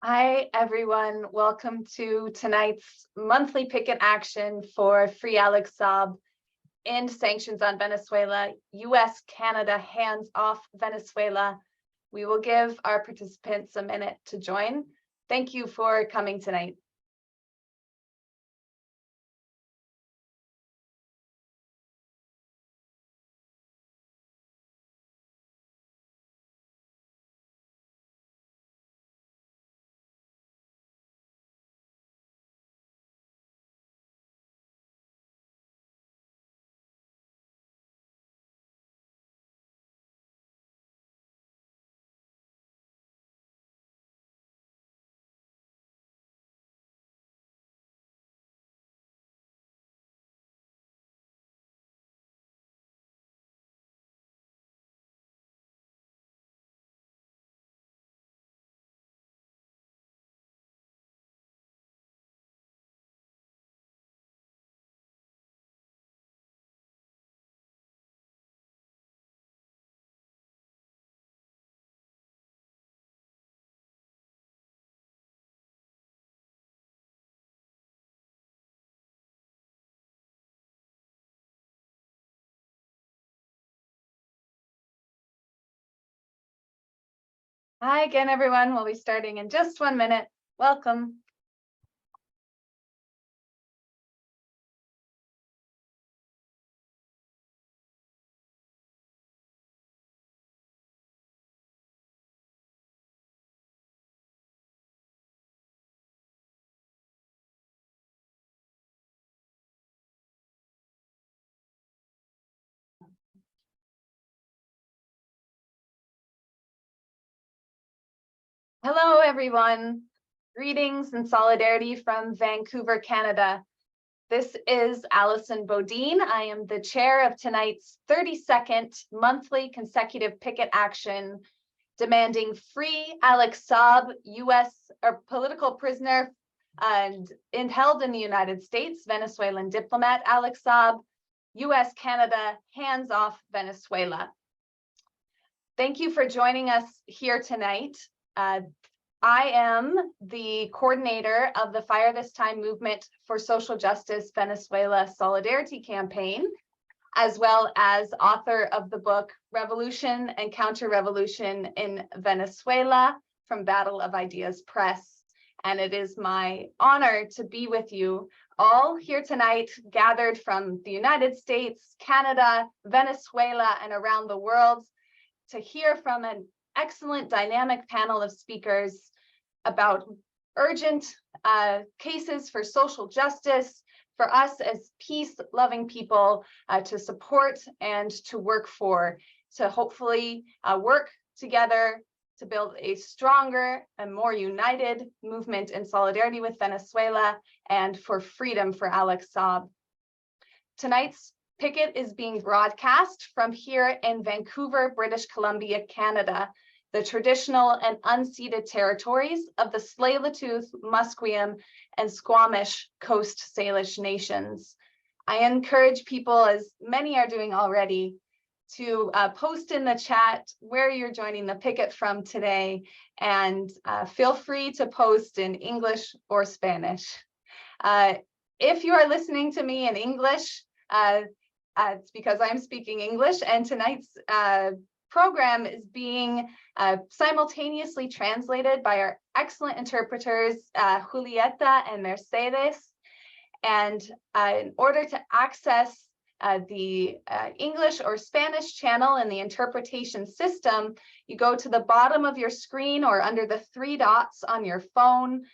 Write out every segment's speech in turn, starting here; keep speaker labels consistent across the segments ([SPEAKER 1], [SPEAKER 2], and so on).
[SPEAKER 1] Hi, everyone. Welcome to tonight's monthly picket action for Free Alex Saab, End Sanctions on Venezuela, U.S., Canada, hands off Venezuela. We will give our participants a minute to join. Thank you for coming tonight. Hi again, everyone. We'll be starting in just 1 minute. Welcome. Hello, everyone. Greetings and solidarity from Vancouver, Canada. This is Allison Bodine. I am the chair of tonight's 32nd monthly consecutive picket action demanding free Alex Saab, U.S. or political prisoner and held in the United States, Venezuelan diplomat Alex Saab, U.S., Canada, hands off Venezuela. Thank you for joining us here tonight. I am the coordinator of the Fire This Time Movement for Social Justice Venezuela Solidarity Campaign, as well as author of the book Revolution and Counter-Revolution in Venezuela from Battle of Ideas Press. And it is my honor to be with you all here tonight, gathered from the United States, Canada, Venezuela, and around the world, to hear from an excellent dynamic panel of speakers about urgent cases for social justice, for us as peace-loving people to support and to work for, to hopefully work together to build a stronger and more united movement in solidarity with Venezuela and for freedom for Alex Saab. Tonight's picket is being broadcast from here in Vancouver, British Columbia, Canada, the traditional and unceded territories of the Tsleil-Waututh, Musqueam, and Squamish Coast Salish nations. I encourage people, as many are doing already, to post in the chat where you're joining the picket from today, and feel free to post in English or Spanish. If you are listening to me in English, it's because I'm speaking English, and tonight's program is being simultaneously translated by our excellent interpreters, Julieta and Mercedes. And in order to access the English or Spanish channel in the interpretation system, you go to the bottom of your screen or under the 3 dots on your phone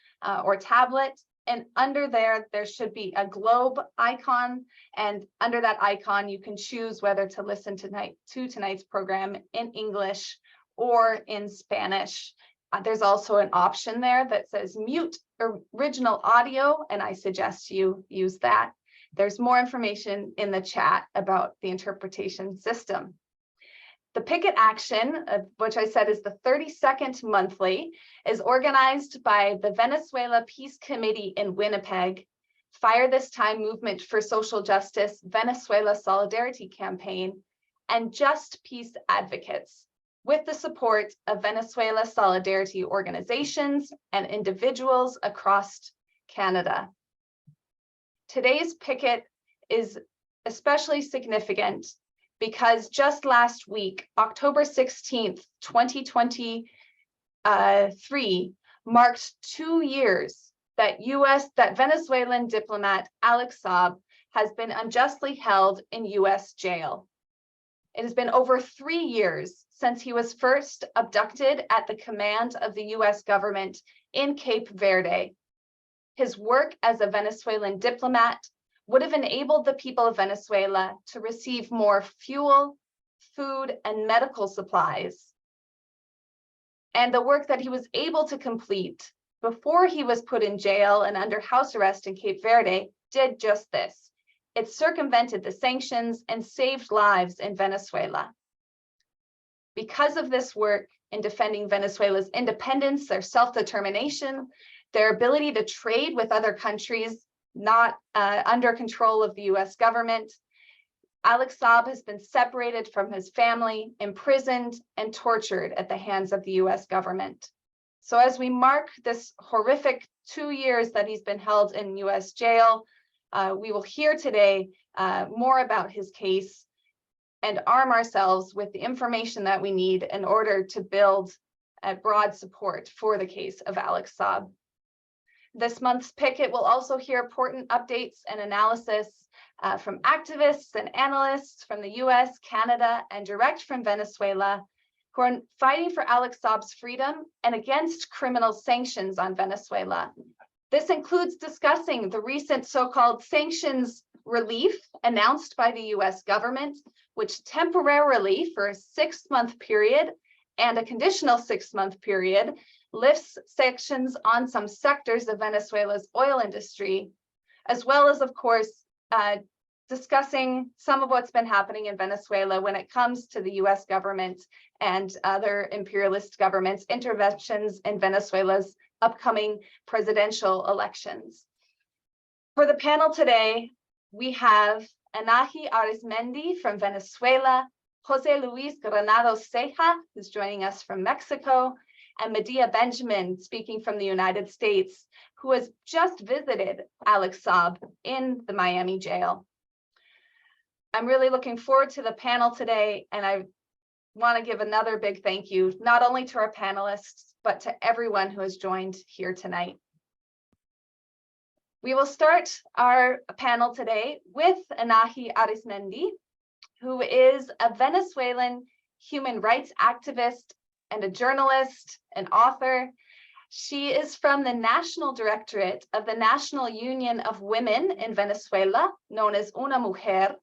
[SPEAKER 1] or tablet. And under there, there should be a globe icon. And under that icon, you can choose whether to listen to tonight's program in English or in Spanish. There's also an option there that says mute original audio, and I suggest you use that. There's more information in the chat about the interpretation system. The picket action, which I said is the 32nd monthly, is organized by the Venezuela Peace Committee in Winnipeg, Fire This Time Movement for Social Justice Venezuela Solidarity Campaign, and Just Peace Advocates. with the support of Venezuela solidarity organizations and individuals across Canada. Today's picket is especially significant because just last week, October 16th, 2023, marked 2 years that Venezuelan diplomat Alex Saab has been unjustly held in US jail. It has been over 3 years since he was first abducted at the command of the US government in Cape Verde. His work as a Venezuelan diplomat would have enabled the people of Venezuela to receive more fuel, food, and medical supplies. And the work that he was able to complete before he was put in jail and under house arrest in Cape Verde did just this. It circumvented the sanctions and saved lives in Venezuela. Because of this work in defending Venezuela's independence, their self-determination, their ability to trade with other countries not under control of the US government, Alex Saab has been separated from his family, imprisoned, and tortured at the hands of the US government. So as we mark this horrific 2 years that he's been held in US jail, we will hear today more about his case and arm ourselves with the information that we need in order to build a broad support for the case of Alex Saab. This month's picket will also hear important updates and analysis from activists and analysts from the US, Canada, and direct from Venezuela who are fighting for Alex Saab's freedom and against criminal sanctions on Venezuela. This includes discussing the recent so-called sanctions relief announced by the US government, which temporarily, for a 6-month period and a conditional 6-month period, lifts sanctions on some sectors of Venezuela's oil industry, as well as, of course, discussing some of what's been happening in Venezuela when it comes to the US government and other imperialist governments' interventions in Venezuela's upcoming presidential elections. For the panel today, we have ANAHÍ ARIZMENDI from Venezuela, José Luis Granados Ceja, who's joining us from Mexico, and MEDEA Benjamin, speaking from the United States, who has just visited Alex Saab in the Miami jail. I'm really looking forward to the panel today, and I want to give another big thank you, not only to our panelists, but to everyone who has joined here tonight. We will start our panel today with ANAHÍ ARIZMENDI, who is a Venezuelan human rights activist and a journalist, an author. She is from the National Directorate of the National Union of Women in Venezuela, known as UNAMUJER,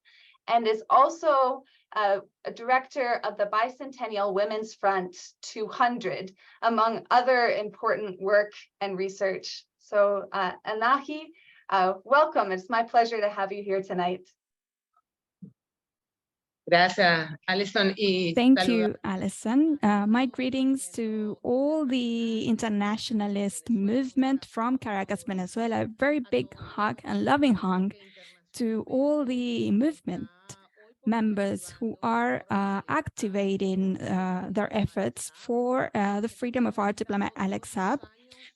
[SPEAKER 1] and is also a director of the Bicentennial Women's Front 200, among other important work and research. So ANAHÍ, welcome. It's my pleasure to have you here tonight.
[SPEAKER 2] Gracias, Alison.
[SPEAKER 3] Thank you, Alison. My greetings to all the internationalist movement from Caracas, Venezuela. A very big hug and loving hug to all the movement members who are activating their efforts for the freedom of our diplomat Alex Saab,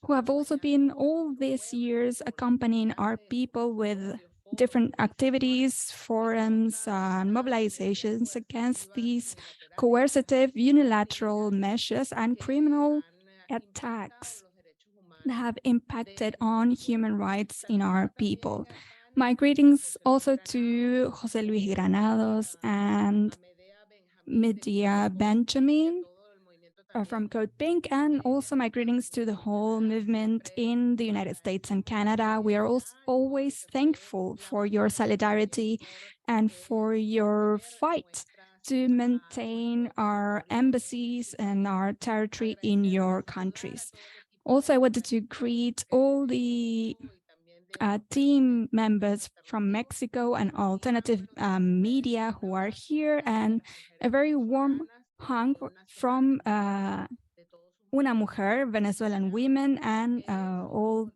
[SPEAKER 3] who have also been all these years accompanying our people with different activities, forums, and mobilizations against these coercive unilateral measures and criminal attacks that have impacted on human rights in our people. My greetings also to José Luis Granados and MEDEA Benjamin from CODEPINK, and also my greetings to the whole movement in the United States and Canada. We are also always thankful for your solidarity and for your fight to maintain our embassies and our territory in your countries. Also, I wanted to greet all the team members from Mexico and alternative media who are here, and a very warm hug from UNAMUJER, Venezuelan women, and all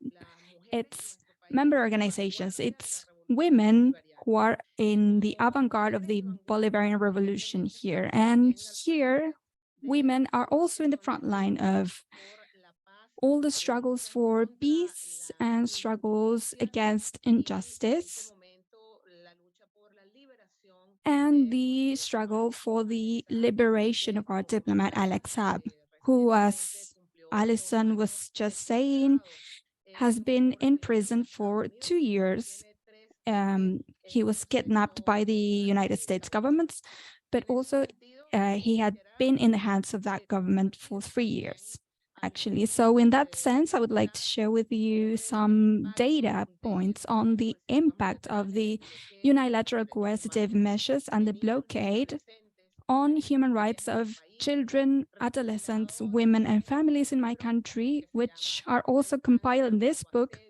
[SPEAKER 3] its member organizations. It's women who are in the avant-garde of the Bolivarian revolution here. And here women are also in the front line of all the struggles for peace and struggles against injustice, and the struggle for the liberation of our diplomat, Alex Saab, who, as Alison was just saying, has been in prison for 2 years. He was kidnapped by the United States government, but also he had been in the hands of that government for 3 years, actually. So in that sense, I would like to share with you some data points on the impact of the unilateral coercive measures and the blockade on human rights of children, adolescents, women, and families in my country, which are also compiled in this book,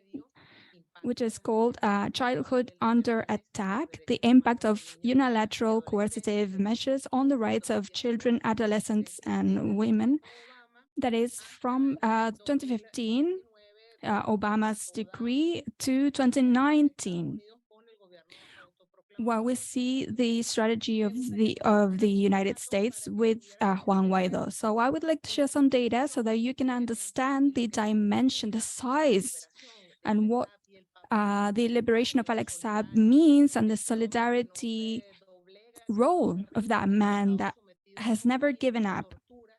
[SPEAKER 3] which is called Childhood Under Attack, the impact of unilateral coercive measures on the rights of children, adolescents, and women. That is from 2015, Obama's decree, to 2019, where we see the strategy of the United States with Juan Guaido. So I would like to share some data so that you can understand the dimension, the size, and what the liberation of Alex Saab means, and the solidarity role of that man that has never given up,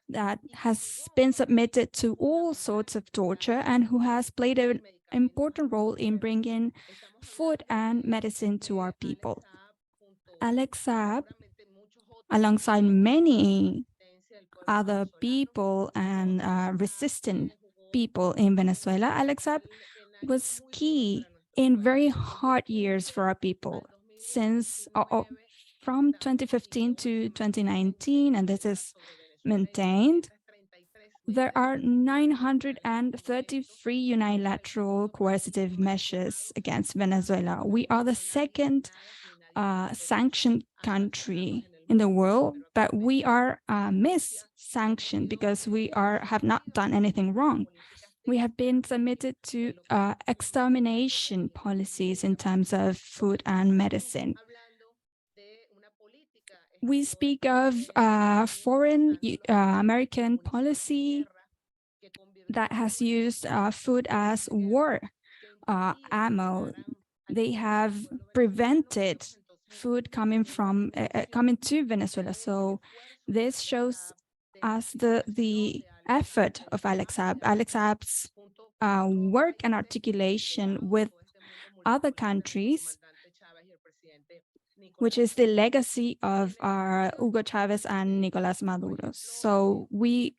[SPEAKER 3] that has been submitted to all sorts of torture, and who has played an important role in bringing food and medicine to our people. Alex Saab, alongside many other people and resistant people in Venezuela, Alex Saab was key in very hard years for our people, since from 2015 to 2019, and this is maintained. There are 933 unilateral coercive measures against Venezuela. We are the second sanctioned country in the world, but we are mis-sanctioned because we have not done anything wrong. We have been submitted to extermination policies in terms of food and medicine. We speak of foreign American policy that has used food as war ammo. They have prevented food coming to Venezuela. So this shows us the effort of Alex Saab. Alex Saab's work and articulation with other countries, which is the legacy of our Hugo Chavez and Nicolas Maduro. So we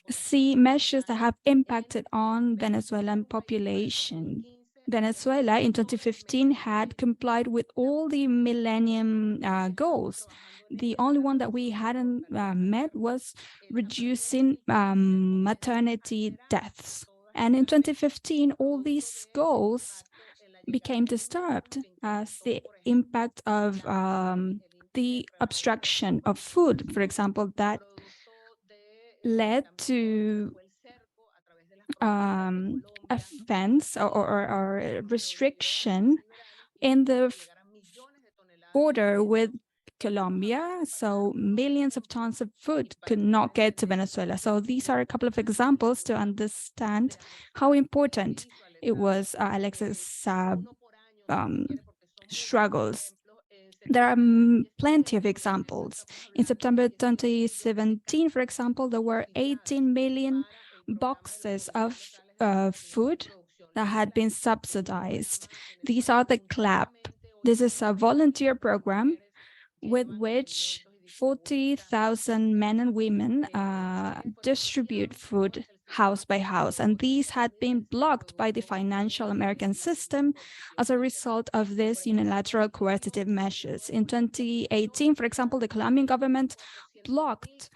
[SPEAKER 3] see measures that have impacted on Venezuelan population. Venezuela in 2015 had complied with all the Millennium Goals. The only one that we hadn't met was reducing maternity deaths. And in 2015, all these goals became disturbed as the impact of the obstruction of food, for example, that led to a fence or restriction in the border with Colombia, so millions of tons of food could not get to Venezuela. So these are a couple of examples to understand how important it was Alex Saab struggles. There are plenty of examples. In September 2017, for example, there were 18 million boxes of food that had been subsidized. These are the CLAP. This is a volunteer program with which 40,000 men and women distribute food house by house, and these had been blocked by the financial American system as a result of this unilateral coercive measures. In 2018, for example, the Colombian government blocked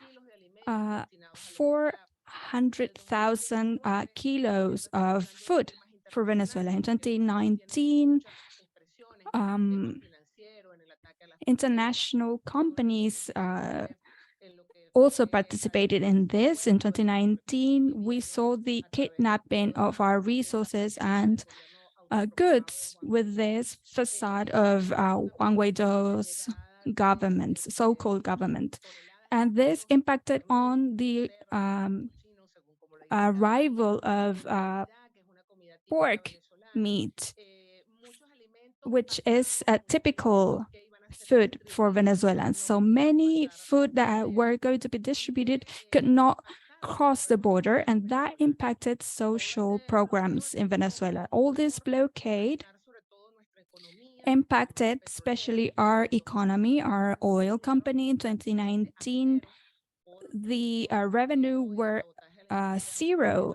[SPEAKER 3] 400,000 kilos of food for Venezuela. In 2019, international companies also participated in this. In 2019, we saw the kidnapping of our resources and goods with this facade of Juan Guaido's government, so-called government. And this impacted on the arrival of pork meat, which is a typical food for Venezuelans. So many food that were going to be distributed could not cross the border, and that impacted social programs in Venezuela. All this blockade impacted especially our economy, our oil company. In 2019, the revenue were zero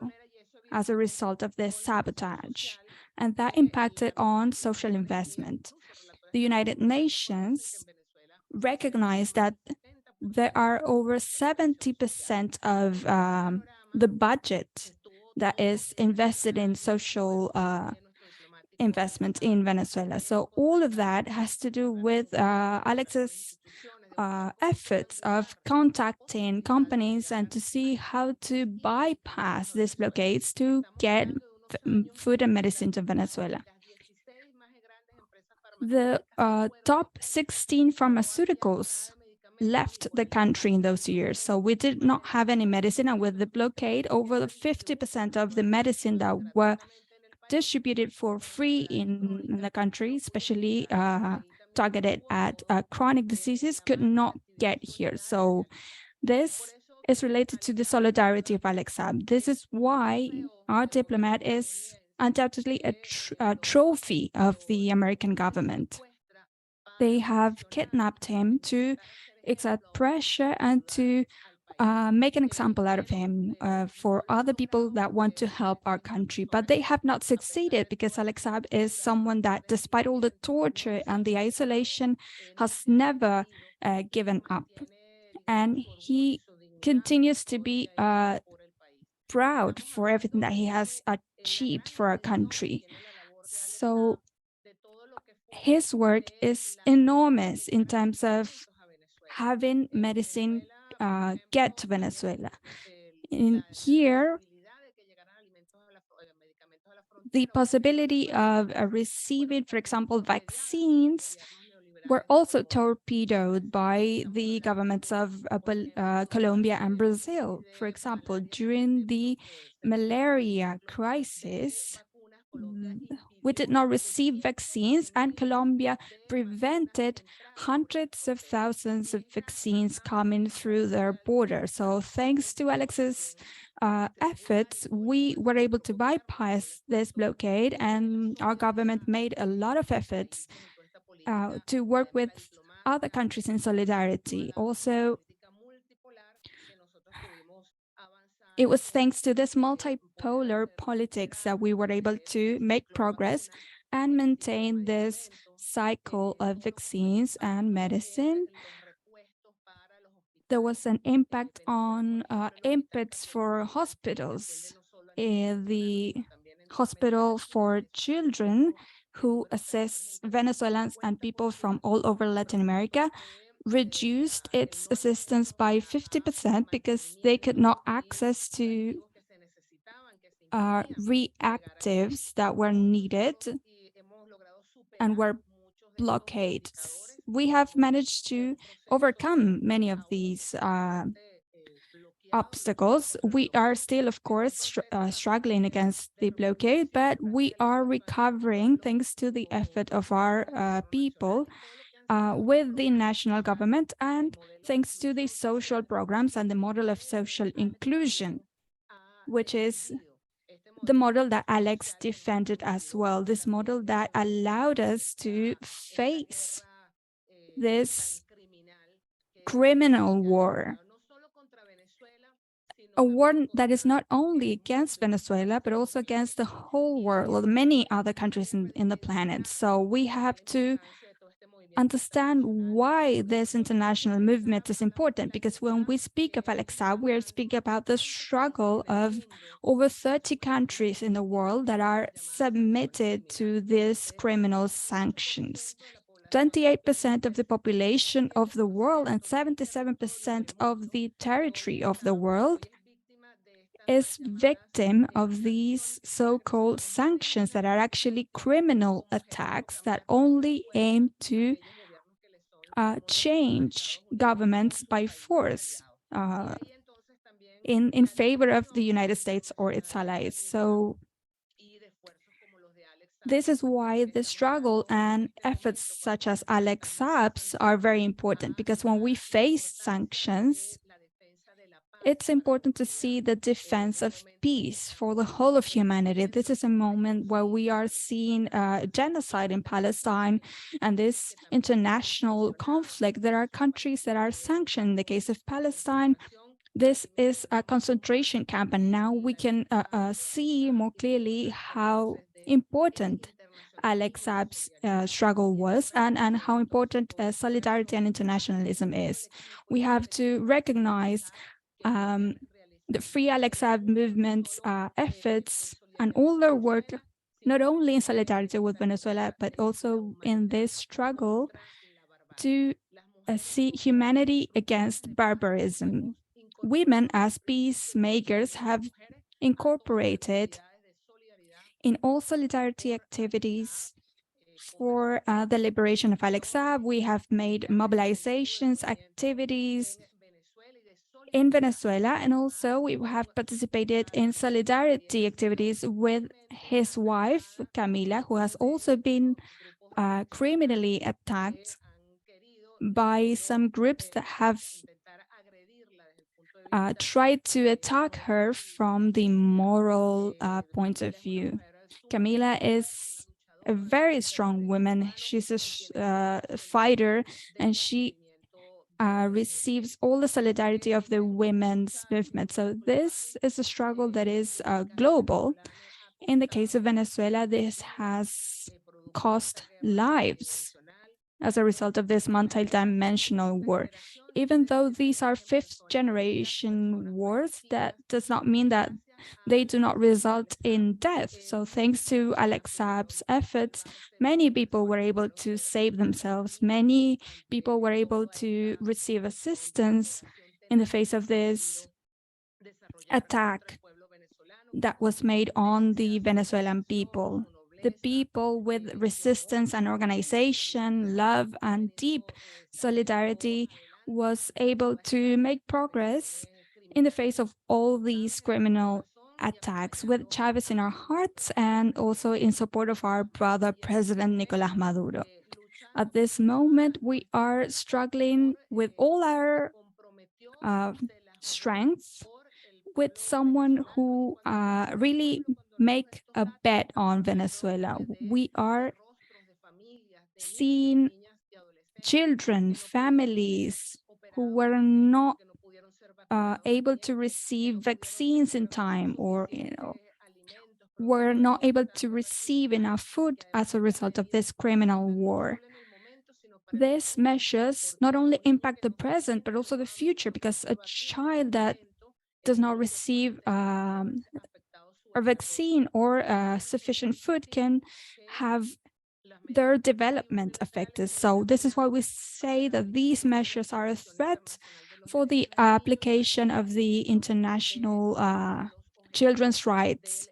[SPEAKER 3] as a result of this sabotage, and that impacted on social investment. The United Nations recognized that there are over 70% of the budget that is invested in social investment in Venezuela. So all of that has to do with Alex's efforts of contacting companies and to see how to bypass these blockades to get food and medicine to Venezuela. The top 16 pharmaceuticals left the country in those years. So we did not have any medicine, and with the blockade, over 50% of the medicine that were distributed for free in the country, especially targeted at chronic diseases, could not get here. So this is related to the solidarity of Alex Saab. This is why our diplomat is undoubtedly a trophy of the American government. They have kidnapped him to exert pressure and to make an example out of him for other people that want to help our country. But they have not succeeded because Alex Saab is someone that, despite all the torture and the isolation, has never given up. And he continues to be proud for everything that he has achieved for our country. So his work is enormous in terms of having medicine get to Venezuela. In here, the possibility of receiving, for example, vaccines were also torpedoed by the governments of Colombia and Brazil. For example, during the malaria crisis, we did not receive vaccines, and Colombia prevented hundreds of thousands of vaccines coming through their border. So thanks to Alex's efforts, we were able to bypass this blockade, and our government made a lot of efforts to work with other countries in solidarity. Also, it was thanks to this multipolar politics that we were able to make progress and maintain this cycle of vaccines and medicine. There was an impact on inputs for hospitals. The hospital for children who assess Venezuelans and people from all over Latin America reduced its assistance by 50% because they could not access to reactives that were needed and were blockaded. We have managed to overcome many of these obstacles. We are still, of course, struggling against the blockade, but we are recovering thanks to the effort of our people with the national government and thanks to the social programs and the model of social inclusion, which is the model that Alex defended as well, this model that allowed us to face this criminal war, a war that is not only against Venezuela, but also against the whole world, many other countries in the planet. So we have to understand why this international movement is important, because when we speak of Alex Saab, we are speaking about the struggle of over 30 countries in the world that are submitted to these criminal sanctions. 28% of the population of the world and 77% of the territory of the world is victim of these so-called sanctions that are actually criminal attacks that only aim to change governments by force in favor of the United States or its allies. So this is why the struggle and efforts such as Alex Saab's are very important, because when we face sanctions, it's important to see the defense of peace for the whole of humanity. This is a moment where we are seeing genocide in Palestine and this international conflict. There are countries that are sanctioned. In the case of Palestine, this is a concentration camp, and now we can see more clearly how important Alex Saab's struggle was and how important solidarity and internationalism is. We have to recognize the Free Alex Saab movement's efforts and all their work, not only in solidarity with Venezuela, but also in this struggle to see humanity against barbarism. Women as peacemakers have incorporated in all solidarity activities for the liberation of Alex Saab. We have made mobilizations, activities in Venezuela, and also we have participated in solidarity activities with his wife, Camila, who has also been criminally attacked by some groups that have tried to attack her from the moral point of view. Camila is a very strong woman. She's a fighter, and she receives all the solidarity of the women's movement. So this is a struggle that is global. In the case of Venezuela, this has cost lives as a result of this multi-dimensional war. Even though these are fifth-generation wars, that does not mean that they do not result in death. So thanks to Alex Saab's efforts, many people were able to save themselves. Many people were able to receive assistance in the face of this attack that was made on the Venezuelan people. The people with resistance and organization, love, and deep solidarity was able to make progress in the face of all these criminal attacks, with Chavez in our hearts and also in support of our brother, President Nicolas Maduro. At this moment, we are struggling with all our strengths with someone who really make a bet on Venezuela. We are seeing children, families who were not able to receive vaccines in time, or were not able to receive enough food as a result of this criminal war. These measures not only impact the present, but also the future, because a child that does not receive a vaccine or sufficient food can have their development affected. So this is why we say that these measures are a threat for the application of the International Children's Rights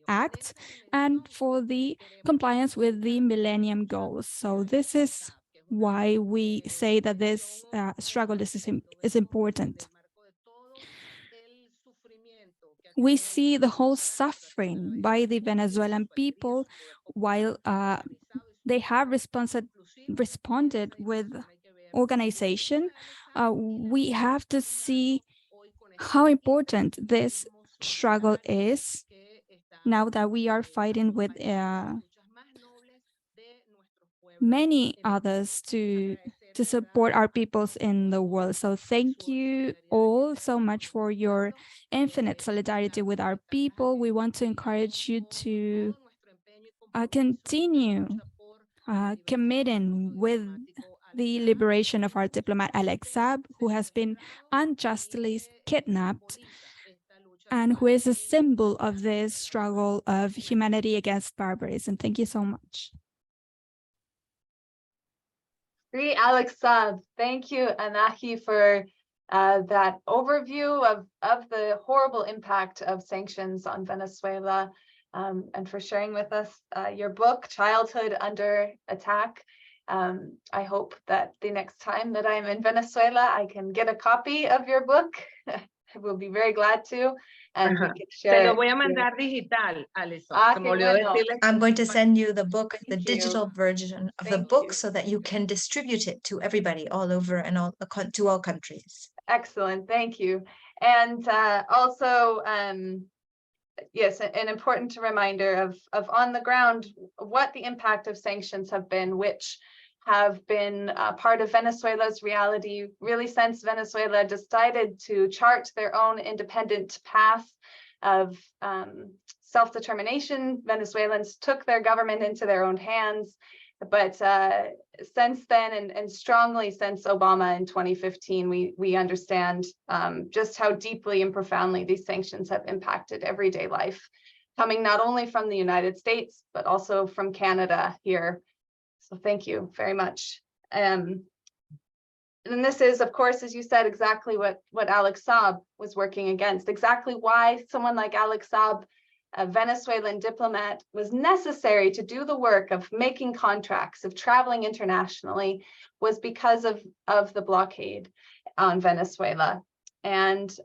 [SPEAKER 3] Act and for the compliance with the Millennium Goals. So this is why we say that this struggle is important. We see the whole suffering by the Venezuelan people while they have responded with organization. We have to see how important this struggle is now that we are fighting with many others to support our peoples in the world. So thank you all so much for your infinite solidarity with our people. We want to encourage you to continue committing with the liberation of our diplomat Alex Saab, who has been unjustly kidnapped and who is a symbol of this struggle of humanity against barbarism. Thank you so much.
[SPEAKER 1] Free Alex Saab. Thank you, ANAHÍ, for that overview of the horrible impact of sanctions on Venezuela, and for sharing with us your book, Childhood Under Attack. I hope that the next time that I'm in Venezuela, I can get a copy of your book. I will be very glad to, and we can
[SPEAKER 2] Te
[SPEAKER 1] share
[SPEAKER 2] lo
[SPEAKER 1] it
[SPEAKER 2] voy a
[SPEAKER 1] here.
[SPEAKER 2] mandar digital, Alison.
[SPEAKER 1] Ah,
[SPEAKER 2] Se
[SPEAKER 1] qué
[SPEAKER 2] me olvidó
[SPEAKER 1] bueno.
[SPEAKER 2] decirle
[SPEAKER 4] I'm going to send you the book, the
[SPEAKER 1] Thank you.
[SPEAKER 4] digital version of the
[SPEAKER 1] Thank
[SPEAKER 4] book,
[SPEAKER 1] you.
[SPEAKER 4] so that you can distribute it to everybody all over and to all countries.
[SPEAKER 1] Excellent, thank you. And also, yes, an important reminder of on the ground what the impact of sanctions have been, which have been part of Venezuela's reality really since Venezuela decided to chart their own independent path of self-determination. Venezuelans took their government into their own hands. But since then, and strongly since Obama in 2015, we understand just how deeply and profoundly these sanctions have impacted everyday life, coming not only from the United States, but also from Canada here. So thank you very much. And this is, of course, as you said, exactly what Alex Saab was working against, exactly why someone like Alex Saab, a Venezuelan diplomat, was necessary to do the work of making contracts, of traveling internationally, was because of the blockade on Venezuela. And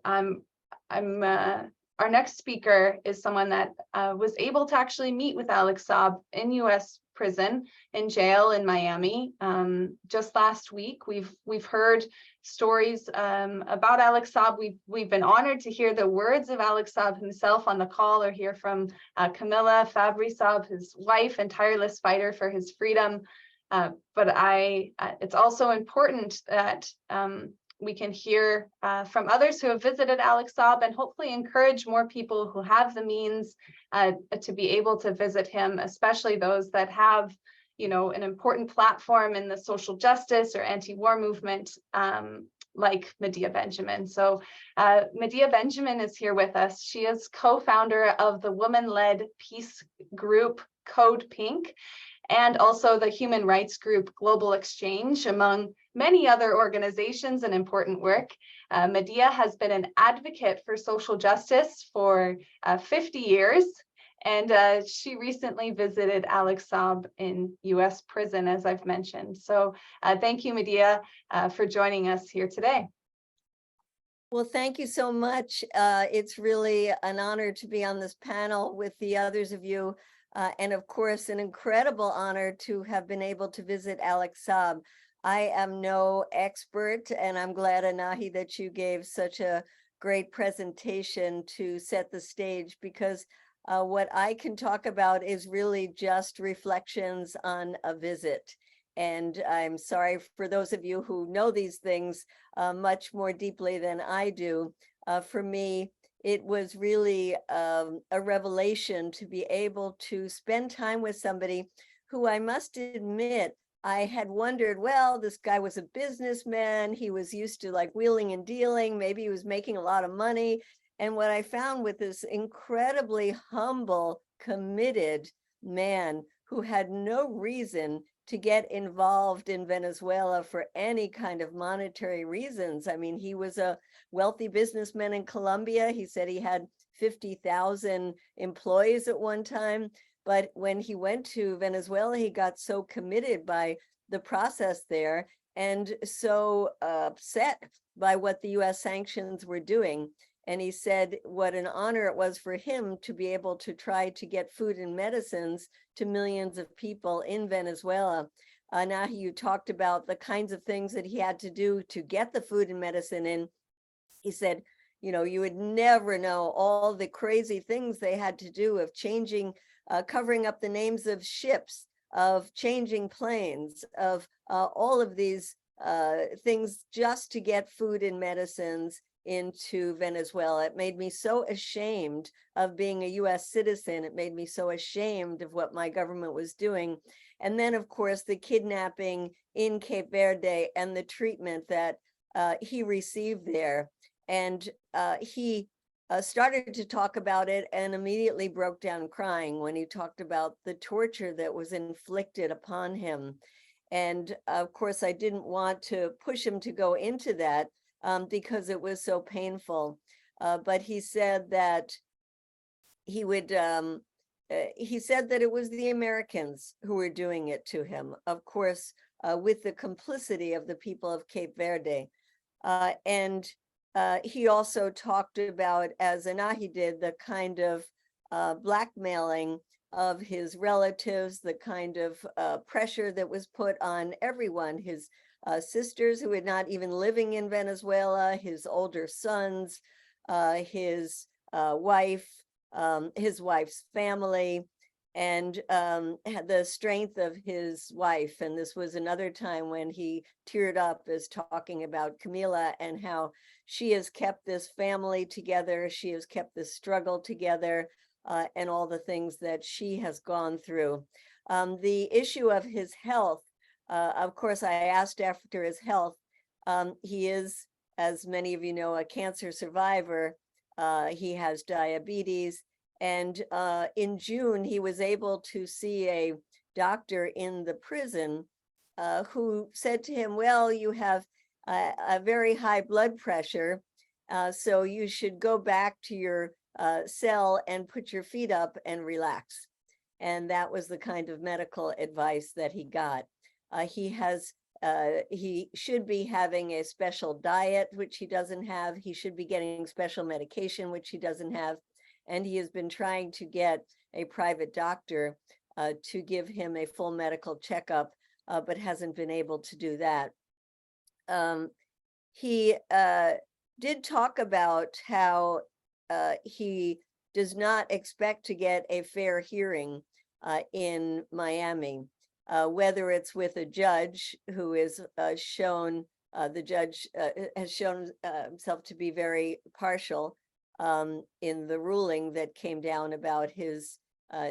[SPEAKER 1] our next speaker is someone that was able to actually meet with Alex Saab in US prison, in jail in Miami. Just last week, we've heard stories about Alex Saab. We've been honored to hear the words of Alex Saab himself on the call, or hear from Camilla Fabry Saab, his wife and tireless fighter for his freedom. But it's also important that we can hear from others who have visited Alex Saab, and hopefully encourage more people who have the means to be able to visit him, especially those that have, an important platform in the social justice or anti-war movement, like MEDEA Benjamin. So MEDEA Benjamin is here with us. She is co-founder of the woman-led peace group CODEPINK, and also the human rights group Global Exchange, among many other organizations and important work. MEDEA has been an advocate for social justice for 50 years, and she recently visited Alex Saab in US prison, as I've mentioned. So thank you, MEDEA, for joining us here today.
[SPEAKER 5] Well, thank you so much. It's really an honor to be on this panel with the others of you. And of course, an incredible honor to have been able to visit Alex Saab. I am no expert, and I'm glad, ANAHÍ, that you gave such a great presentation to set the stage, because what I can talk about is really just reflections on a visit. And I'm sorry for those of you who know these things much more deeply than I do. For me, it was really a revelation to be able to spend time with somebody who, I must admit, I had wondered, well, this guy was a businessman. He was used to like wheeling and dealing. Maybe he was making a lot of money. And what I found with this incredibly humble, committed man who had no reason to get involved in Venezuela for any kind of monetary reasons. I mean, he was a wealthy businessman in Colombia. He said he had 50,000 employees at one time. But when he went to Venezuela, he got so committed by the process there and so upset by what the US sanctions were doing. And he said what an honor it was for him to be able to try to get food and medicines to millions of people in Venezuela. Now you talked about the kinds of things that he had to do to get the food and medicine in. He said, you would never know all the crazy things they had to do of changing, covering up the names of ships, of changing planes, of all of these things just to get food and medicines into Venezuela. It made me so ashamed of being a US citizen. It made me so ashamed of what my government was doing. And then, of course, the kidnapping in Cape Verde and the treatment that he received there. And he started to talk about it and immediately broke down crying when he talked about the torture that was inflicted upon him. And of course, I didn't want to push him to go into that because it was so painful. But he said that he would, he said that it was the Americans who were doing it to him. Of course, with the complicity of the people of Cape Verde. And he also talked about, as ANAHÍ did, the kind of blackmailing of his relatives, the kind of pressure that was put on everyone, his sisters who were not even living in Venezuela, his older sons, his wife, his wife's family, and the strength of his wife. And this was another time when he teared up as talking about Camila and how she has kept this family together, she has kept this struggle together, and all the things that she has gone through. The issue of his health, of course, I asked after his health. He is, as many of you know, a cancer survivor. He has diabetes. And in June, he was able to see a doctor in the prison who said to him, well, you have a very high blood pressure, so you should go back to your cell and put your feet up and relax. And that was the kind of medical advice that he got. He should be having a special diet, which he doesn't have. He should be getting special medication, which he doesn't have. And he has been trying to get a private doctor to give him a full medical checkup, but hasn't been able to do that. He did talk about how he does not expect to get a fair hearing in Miami, whether it's with a judge who is shown, the judge has shown himself to be very partial in the ruling that came down about his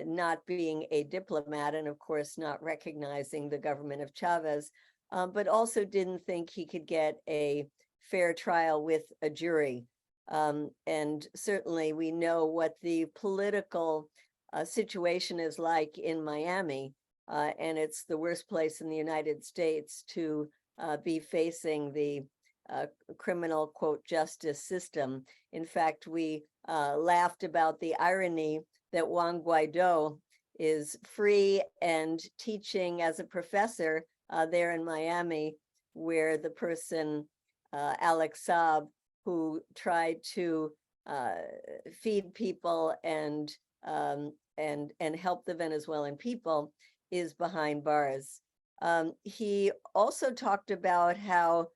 [SPEAKER 5] not being a diplomat and of course not recognizing the government of Chavez, but also didn't think he could get a fair trial with a jury. And certainly we know what the political situation is like in Miami, and it's the worst place in the United States to be facing the criminal, quote, justice system. In fact, we laughed about the irony that Juan Guaido is free and teaching as a professor there in Miami, where the person, Alex Saab, who tried to feed people and help the Venezuelan people, is behind bars. He also talked about how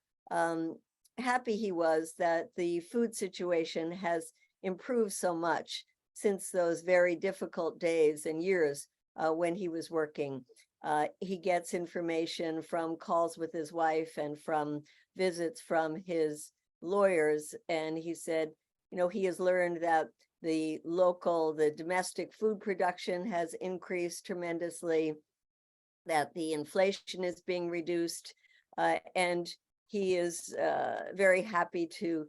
[SPEAKER 5] happy he was that the food situation has improved so much since those very difficult days and years when he was working. He gets information from calls with his wife and from visits from his lawyers. And he said, you know, he has learned that the domestic food production has increased tremendously, that the inflation is being reduced, and he is very happy to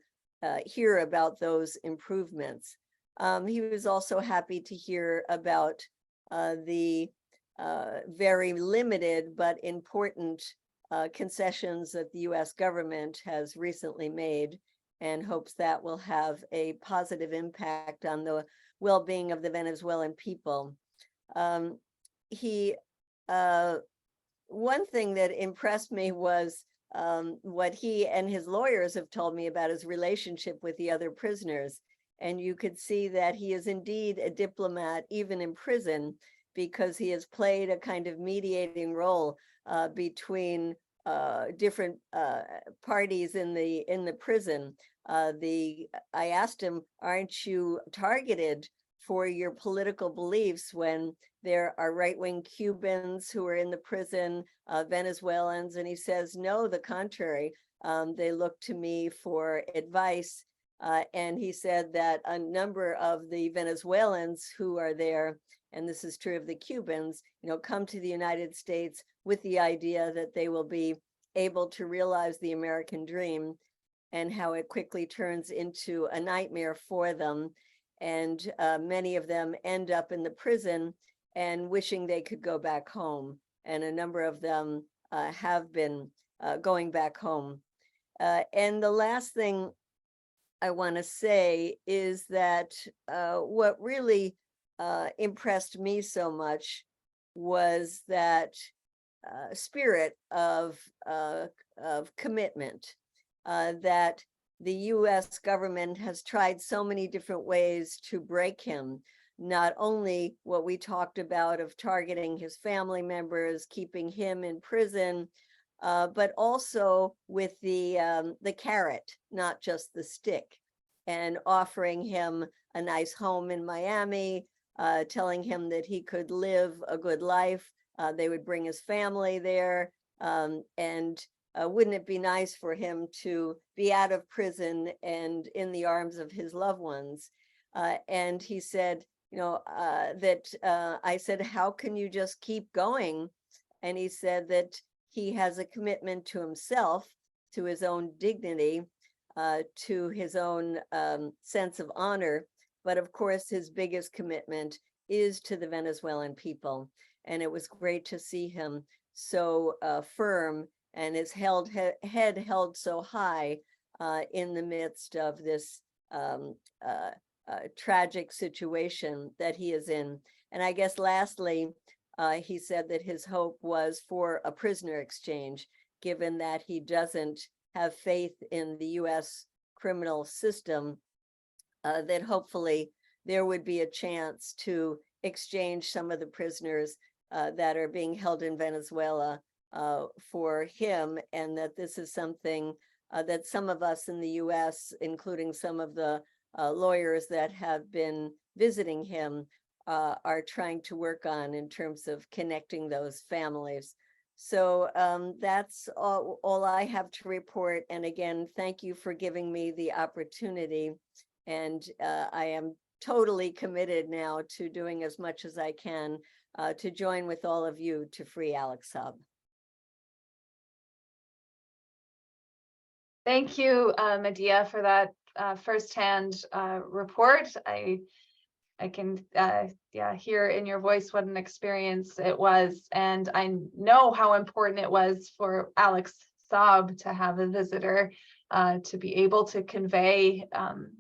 [SPEAKER 5] hear about those improvements. He was also happy to hear about the very limited but important concessions that the US government has recently made, and hopes that will have a positive impact on the well-being of the Venezuelan people. One thing that impressed me was what he and his lawyers have told me about his relationship with the other prisoners. And you could see that he is indeed a diplomat, even in prison, because he has played a kind of mediating role between different parties in the prison. I asked him, aren't you targeted for your political beliefs when there are right-wing Cubans who are in the prison, Venezuelans? And he says, no, the contrary. They look to me for advice. And he said that a number of the Venezuelans who are there, and this is true of the Cubans, you know, come to the United States with the idea that they will be able to realize the American dream, and how it quickly turns into a nightmare for them. And many of them end up in the prison and wishing they could go back home. And a number of them have been going back home. And the last thing I want to say is that what really impressed me so much was that spirit of commitment that the U.S. government has tried so many different ways to break him. Not only what we talked about of targeting his family members, keeping him in prison, but also with the carrot, not just the stick, and offering him a nice home in Miami, telling him that he could live a good life. They would bring his family there, and wouldn't it be nice for him to be out of prison and in the arms of his loved ones? And he said, I said, how can you just keep going? And he said that he has a commitment to himself, to his own dignity, to his own sense of honor. But of course, his biggest commitment is to the Venezuelan people. And it was great to see him so firm and his head held so high in the midst of this tragic situation that he is in. And I guess lastly, he said that his hope was for a prisoner exchange, given that he doesn't have faith in the US criminal system, that hopefully there would be a chance to exchange some of the prisoners that are being held in Venezuela for him, and that this is something that some of us in the US, including some of the lawyers that have been visiting him, are trying to work on in terms of connecting those families. So that's all I have to report. And again, thank you for giving me the opportunity. And I am totally committed now to doing as much as I can to join with all of you to free Alex Saab.
[SPEAKER 1] Thank you, Medea, for that firsthand report. I can hear in your voice what an experience it was, and I know how important it was for Alex Saab to have a visitor to be able to convey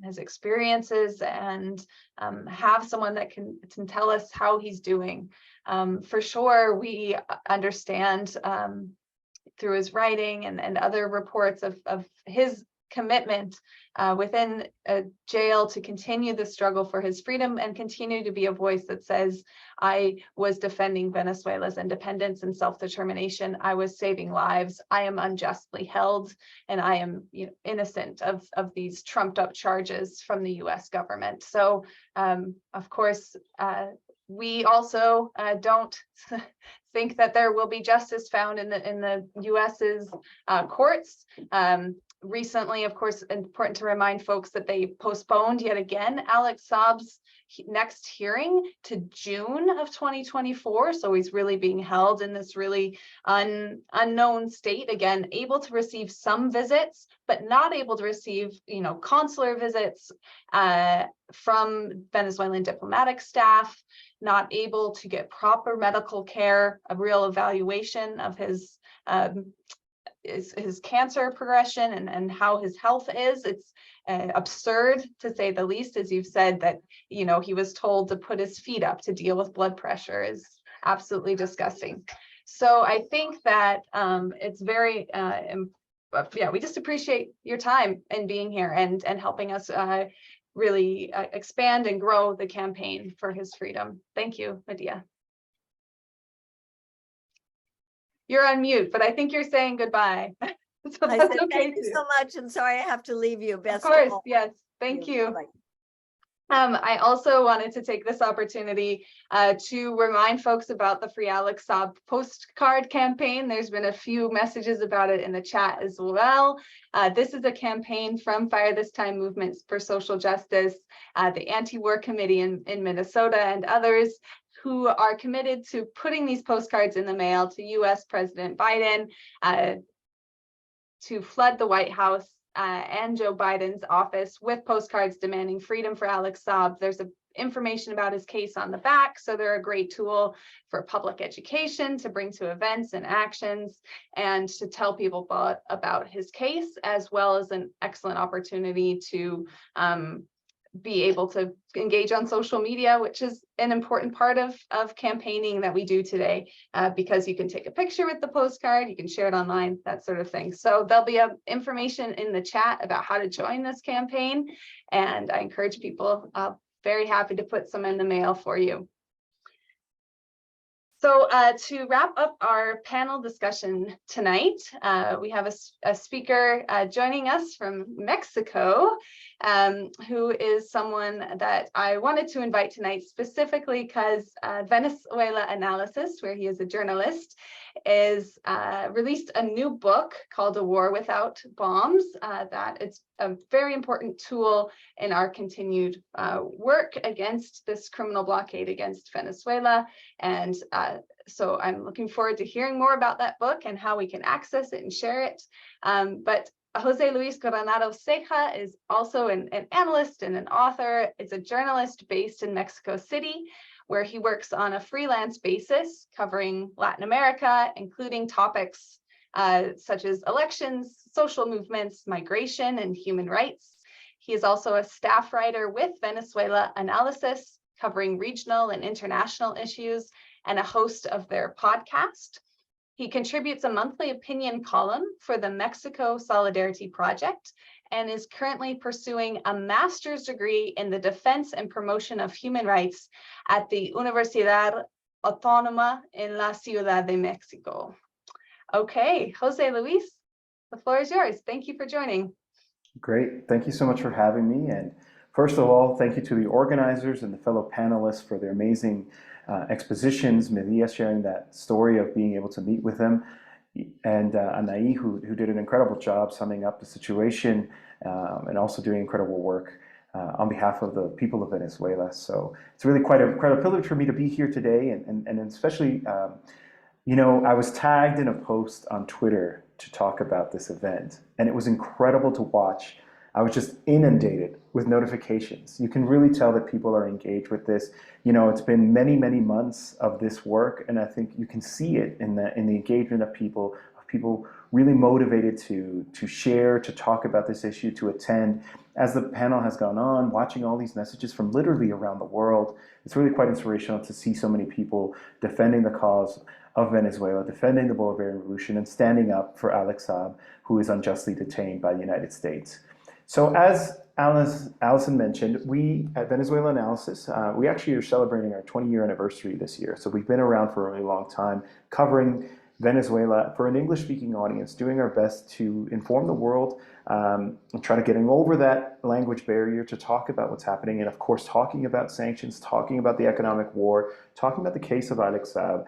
[SPEAKER 1] his experiences and have someone that can tell us how he's doing. For sure, we understand through his writing and other reports of his commitment within a jail to continue the struggle for his freedom and continue to be a voice that says, I was defending Venezuela's independence and self-determination. I was saving lives. I am unjustly held, and I am innocent of these trumped up charges from the US government. So of course, we also don't think that there will be justice found in the US's courts. Recently, of course, important to remind folks that they postponed yet again Alex Saab's next hearing to June of 2024. So he's really being held in this really unknown state, again, able to receive some visits, but not able to receive, consular visits from Venezuelan diplomatic staff, not able to get proper medical care, a real evaluation of his cancer progression and how his health is. It's absurd, to say the least, as you've said, that he was told to put his feet up to deal with blood pressure is absolutely disgusting. So I think that it's very we just appreciate your time and being here and helping us really expand and grow the campaign for his freedom. Thank you, Medea. You're on mute, but I think you're saying goodbye. So
[SPEAKER 5] I
[SPEAKER 1] that's
[SPEAKER 5] said,
[SPEAKER 1] okay
[SPEAKER 5] thank you
[SPEAKER 1] too.
[SPEAKER 5] so much, and sorry I have to leave you. Best
[SPEAKER 1] Of course,
[SPEAKER 5] all.
[SPEAKER 1] yes, thank you.
[SPEAKER 5] Bye-bye.
[SPEAKER 1] I also wanted to take this opportunity to remind folks about the Free Alex Saab postcard campaign. There's been a few messages about it in the chat as well. This is a campaign from Fire This Time Movements for Social Justice, the Anti-War Committee in Minnesota, and others who are committed to putting these postcards in the mail to US President Biden to flood the White House and Joe Biden's office with postcards demanding freedom for Alex Saab. There's information about his case on the back, so they're a great tool for public education, to bring to events and actions, and to tell people about his case, as well as an excellent opportunity to be able to engage on social media, which is an important part of campaigning that we do today, because you can take a picture with the postcard, you can share it online, that sort of thing. So there'll be information in the chat about how to join this campaign, and I encourage people, very happy to put some in the mail for you. So to wrap up our panel discussion tonight, we have a speaker joining us from Mexico, who is someone that I wanted to invite tonight specifically because Venezuelanalysis, where he is a journalist, is released a new book called A War Without Bombs. That it's a very important tool in our continued work against this criminal blockade against Venezuela. And so I'm looking forward to hearing more about that book and how we can access it and share it. But José Luis Granados Ceja is also an analyst and an author. It's a journalist based in Mexico City, where he works on a freelance basis covering Latin America, including topics such as elections, social movements, migration, and human rights. He is also a staff writer with Venezuelanalysis, covering regional and international issues, and a host of their podcast. He contributes a monthly opinion column for the Mexico Solidarity Project and is currently pursuing a master's degree in the defense and promotion of human rights at the Universidad Autónoma en la Ciudad de Mexico. Okay, José Luis, the floor is yours. Thank you for joining.
[SPEAKER 6] Great. Thank you so much for having me. And first of all, thank you to the organizers and the fellow panelists for their amazing expositions, MEDEA sharing that story of being able to meet with them, and ANAHÍ, who did an incredible job summing up the situation and also doing incredible work on behalf of the people of Venezuela. So it's really quite a privilege for me to be here today, and especially, you know, I was tagged in a post on Twitter to talk about this event, and it was incredible to watch. I was just inundated with notifications. You can really tell that people are engaged with this. You know, it's been many, many months of this work, and I think you can see it in the engagement of people really motivated to share, to talk about this issue, to attend. As the panel has gone on, watching all these messages from literally around the world, it's really quite inspirational to see so many people defending the cause of Venezuela, defending the Bolivarian Revolution, and standing up for Alex Saab, who is unjustly detained by the United States. So as Allison mentioned, we at Venezuelanalysis, we actually are celebrating our 20-year anniversary this year. So we've been around for a really long time, covering Venezuela for an English-speaking audience, doing our best to inform the world and try to getting over that language barrier to talk about what's happening, and of course talking about sanctions, talking about the economic war, talking about the case of Alex Saab,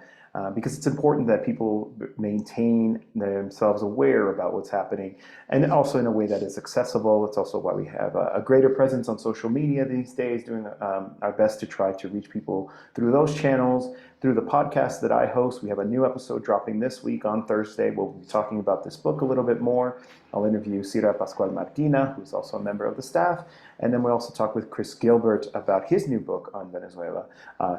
[SPEAKER 6] because it's important that people maintain themselves aware about what's happening, and also in a way that is accessible. It's also why we have a greater presence on social media these days, doing our best to try to reach people through those channels, through the podcast that I host. We have a new episode dropping this week on Thursday. We'll be talking about this book a little bit more. I'll interview Cira Pascual Martina, who's also a member of the staff. And then we'll also talk with Chris Gilbert about his new book on Venezuela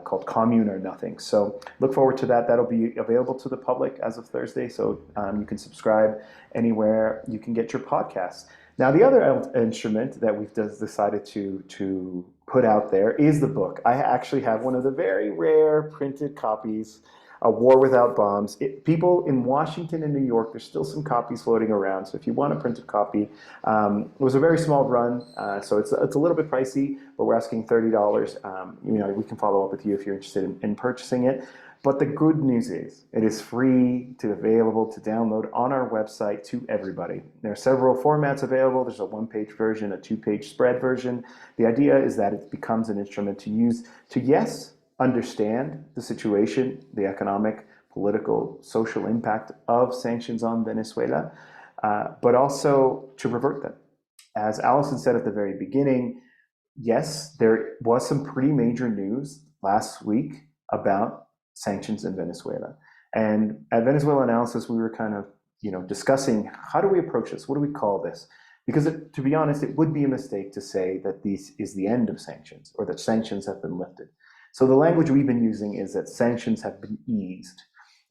[SPEAKER 6] called Commune or Nothing. So look forward to that. That'll be available to the public as of Thursday. So you can subscribe anywhere you can get your podcasts. Now, the other instrument that we've decided to put out there is the book. I actually have one of the very rare printed copies, A War Without Bombs. People in Washington and New York, there's still some copies floating around. So if you want a printed copy, it was a very small run, so it's a little bit pricey, but we're asking $30. You know, we can follow up with you if you're interested in purchasing it. But the good news is it is free to available to download on our website to everybody. There are several formats available. There's a one-page version, a two-page spread version. The idea is that it becomes an instrument to use to, yes, understand the situation, the economic, political, social impact of sanctions on Venezuela, but also to revert them. As Allison said at the very beginning, yes, there was some pretty major news last week about sanctions in Venezuela. And at Venezuelanalysis, we were kind of, you know, discussing how do we approach this? What do we call this? Because to be honest, it would be a mistake to say that this is the end of sanctions or that sanctions have been lifted. So the language we've been using is that sanctions have been eased.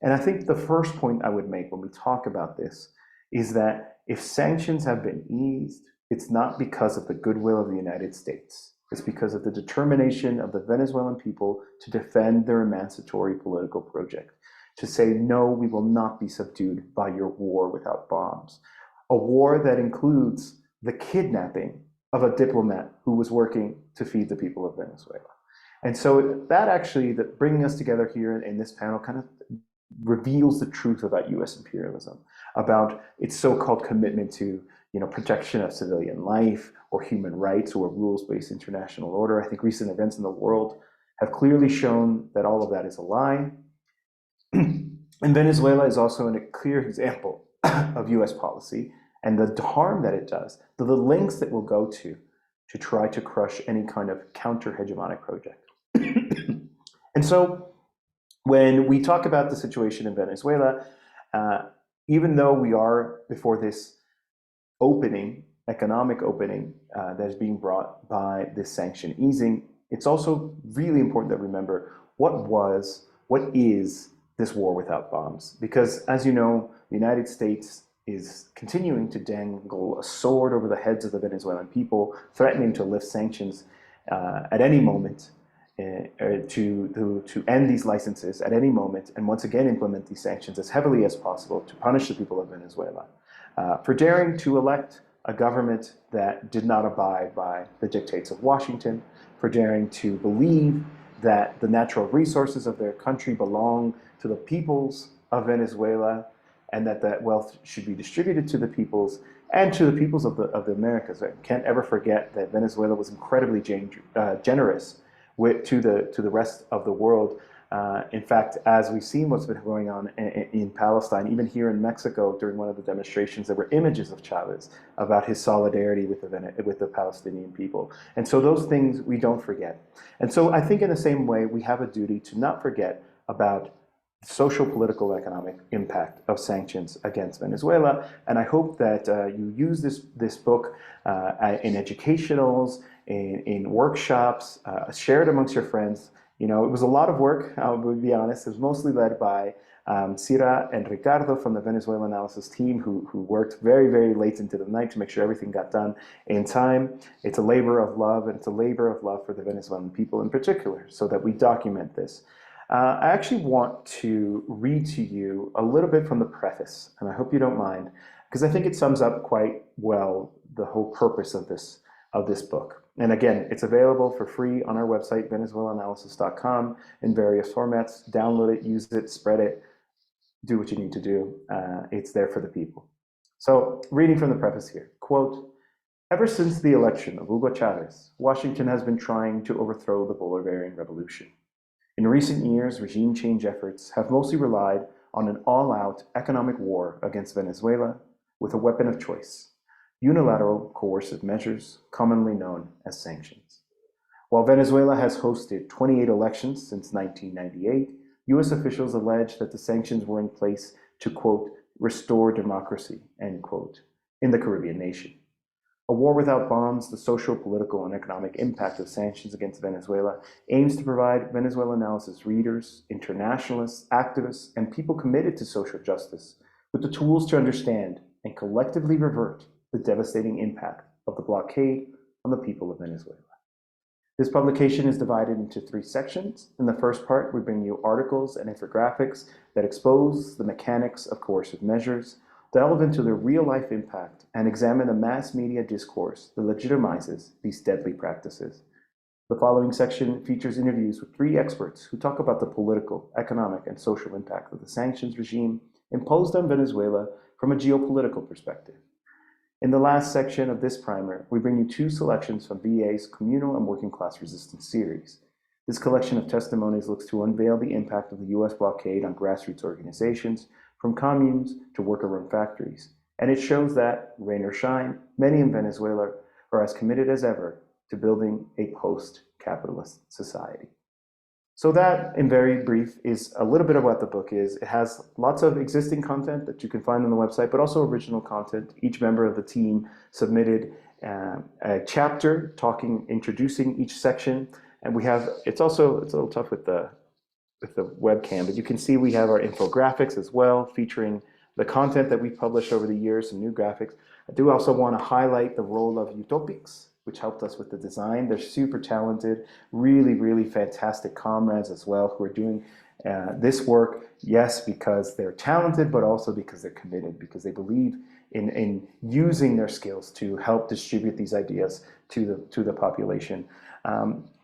[SPEAKER 6] And I think the first point I would make when we talk about this is that if sanctions have been eased, it's not because of the goodwill of the United States. It's because of the determination of the Venezuelan people to defend their emancipatory political project, to say, no, we will not be subdued by your war without bombs. A war that includes the kidnapping of a diplomat who was working to feed the people of Venezuela. And so that actually, that bringing us together here in this panel kind of reveals the truth about US imperialism, about its so-called commitment to protection of civilian life or human rights or rules-based international order. I think recent events in the world have clearly shown that all of that is a lie. And Venezuela is also a clear example of US policy and the harm that it does, the lengths that will go to try to crush any kind of counter-hegemonic project. And so when we talk about the situation in Venezuela, even though we are before this economic opening that is being brought by this sanction easing, it's also really important that we remember what is this war without bombs? Because as you know, the United States is continuing to dangle a sword over the heads of the Venezuelan people, threatening to lift sanctions at any moment, to end these licenses at any moment, and once again implement these sanctions as heavily as possible to punish the people of Venezuela for daring to elect a government that did not abide by the dictates of Washington, for daring to believe that the natural resources of their country belong to the peoples of Venezuela, and that wealth should be distributed to the peoples and to the peoples of the Americas. I can't ever forget that Venezuela was incredibly generous to the rest of the world. In fact, as we've seen what's been going on in Palestine, even here in Mexico during one of the demonstrations, there were images of Chavez about his solidarity with the Palestinian people. And so those things we don't forget. And so I think in the same way, we have a duty to not forget about social, political, economic impact of sanctions against Venezuela. And I hope that you use this book in educationals, in workshops, share it amongst your friends. It was a lot of work, I will be honest. It was mostly led by Cira and Ricardo from the Venezuelanalysis team who worked very, very late into the night to make sure everything got done in time. It's a labor of love, and it's a labor of love for the Venezuelan people in particular, so that we document this. I actually want to read to you a little bit from the preface, and I hope you don't mind, because I think it sums up quite well the whole purpose of this book. And again, it's available for free on our website, Venezuelanalysis.com, in various formats. Download it, use it, spread it, do what you need to do. It's there for the people. So, reading from the preface here, quote, "Ever since the election of Hugo Chavez, Washington has been trying to overthrow the Bolivarian Revolution. In recent years, regime change efforts have mostly relied on an all-out economic war against Venezuela with a weapon of choice: unilateral coercive measures, commonly known as sanctions. While Venezuela has hosted 28 elections since 1998, US officials allege that the sanctions were in place to, quote, restore democracy, end quote, in the Caribbean nation. A war without bombs, the social, political, and economic impact of sanctions against Venezuela aims to provide Venezuelanalysis readers, internationalists, activists, and people committed to social justice with the tools to understand and collectively revert the devastating impact of the blockade on the people of Venezuela. This publication is divided into 3 sections. In the first part, we bring you articles and infographics that expose the mechanics of coercive measures, delve into their real-life impact, and examine the mass media discourse that legitimizes these deadly practices. The following section features interviews with 3 experts who talk about the political, economic, and social impact of the sanctions regime imposed on Venezuela from a geopolitical perspective. In the last section of this primer, we bring you 2 selections from VA's Communal and Working Class Resistance series. This collection of testimonies looks to unveil the impact of the US blockade on grassroots organizations, from communes to worker-run factories. And it shows that, rain or shine, many in Venezuela are as committed as ever to building a post-capitalist society. So that, in very brief, is a little bit of what the book is. It has lots of existing content that you can find on the website, but also original content. Each member of the team submitted a chapter introducing each section. And it's a little tough with the webcam, but you can see we have our infographics as well, featuring the content that we've published over the years, some new graphics. I do also want to highlight the role of utopics which helped us with the design. They're super talented, really, really fantastic comrades as well who are doing this work, yes, because they're talented, but also because they're committed, because they believe in using their skills to help distribute these ideas to the population.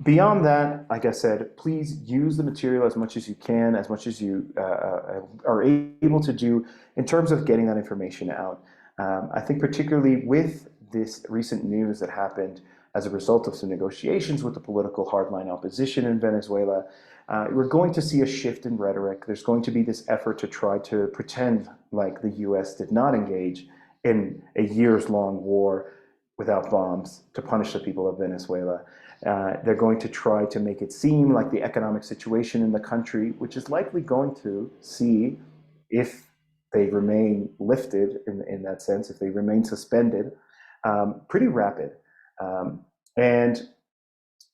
[SPEAKER 6] Beyond that, like I said, please use the material as much as you can, as much as you are able to do in terms of getting that information out. I think particularly with this recent news that happened as a result of some negotiations with the political hardline opposition in Venezuela, we're going to see a shift in rhetoric. There's going to be this effort to try to pretend like the US did not engage in a years-long war without bombs to punish the people of Venezuela. They're going to try to make it seem like the economic situation in the country, which is likely going to see, if they remain lifted in that sense, if they remain suspended, pretty rapid. And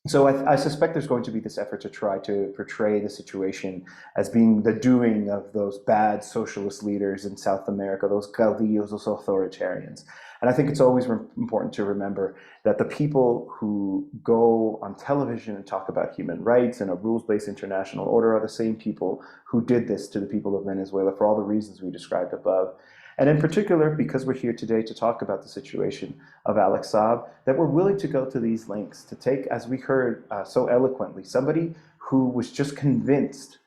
[SPEAKER 6] so I suspect there's going to be this effort to try to portray the situation as being the doing of those bad socialist leaders in South America, those caudillos, those authoritarians. And I think it's always important to remember that the people who go on television and talk about human rights and a rules-based international order are the same people who did this to the people of Venezuela for all the reasons we described above. And in particular, because we're here today to talk about the situation of Alex Saab, that we're willing to go to these lengths to take, as we heard so eloquently, somebody who was just convinced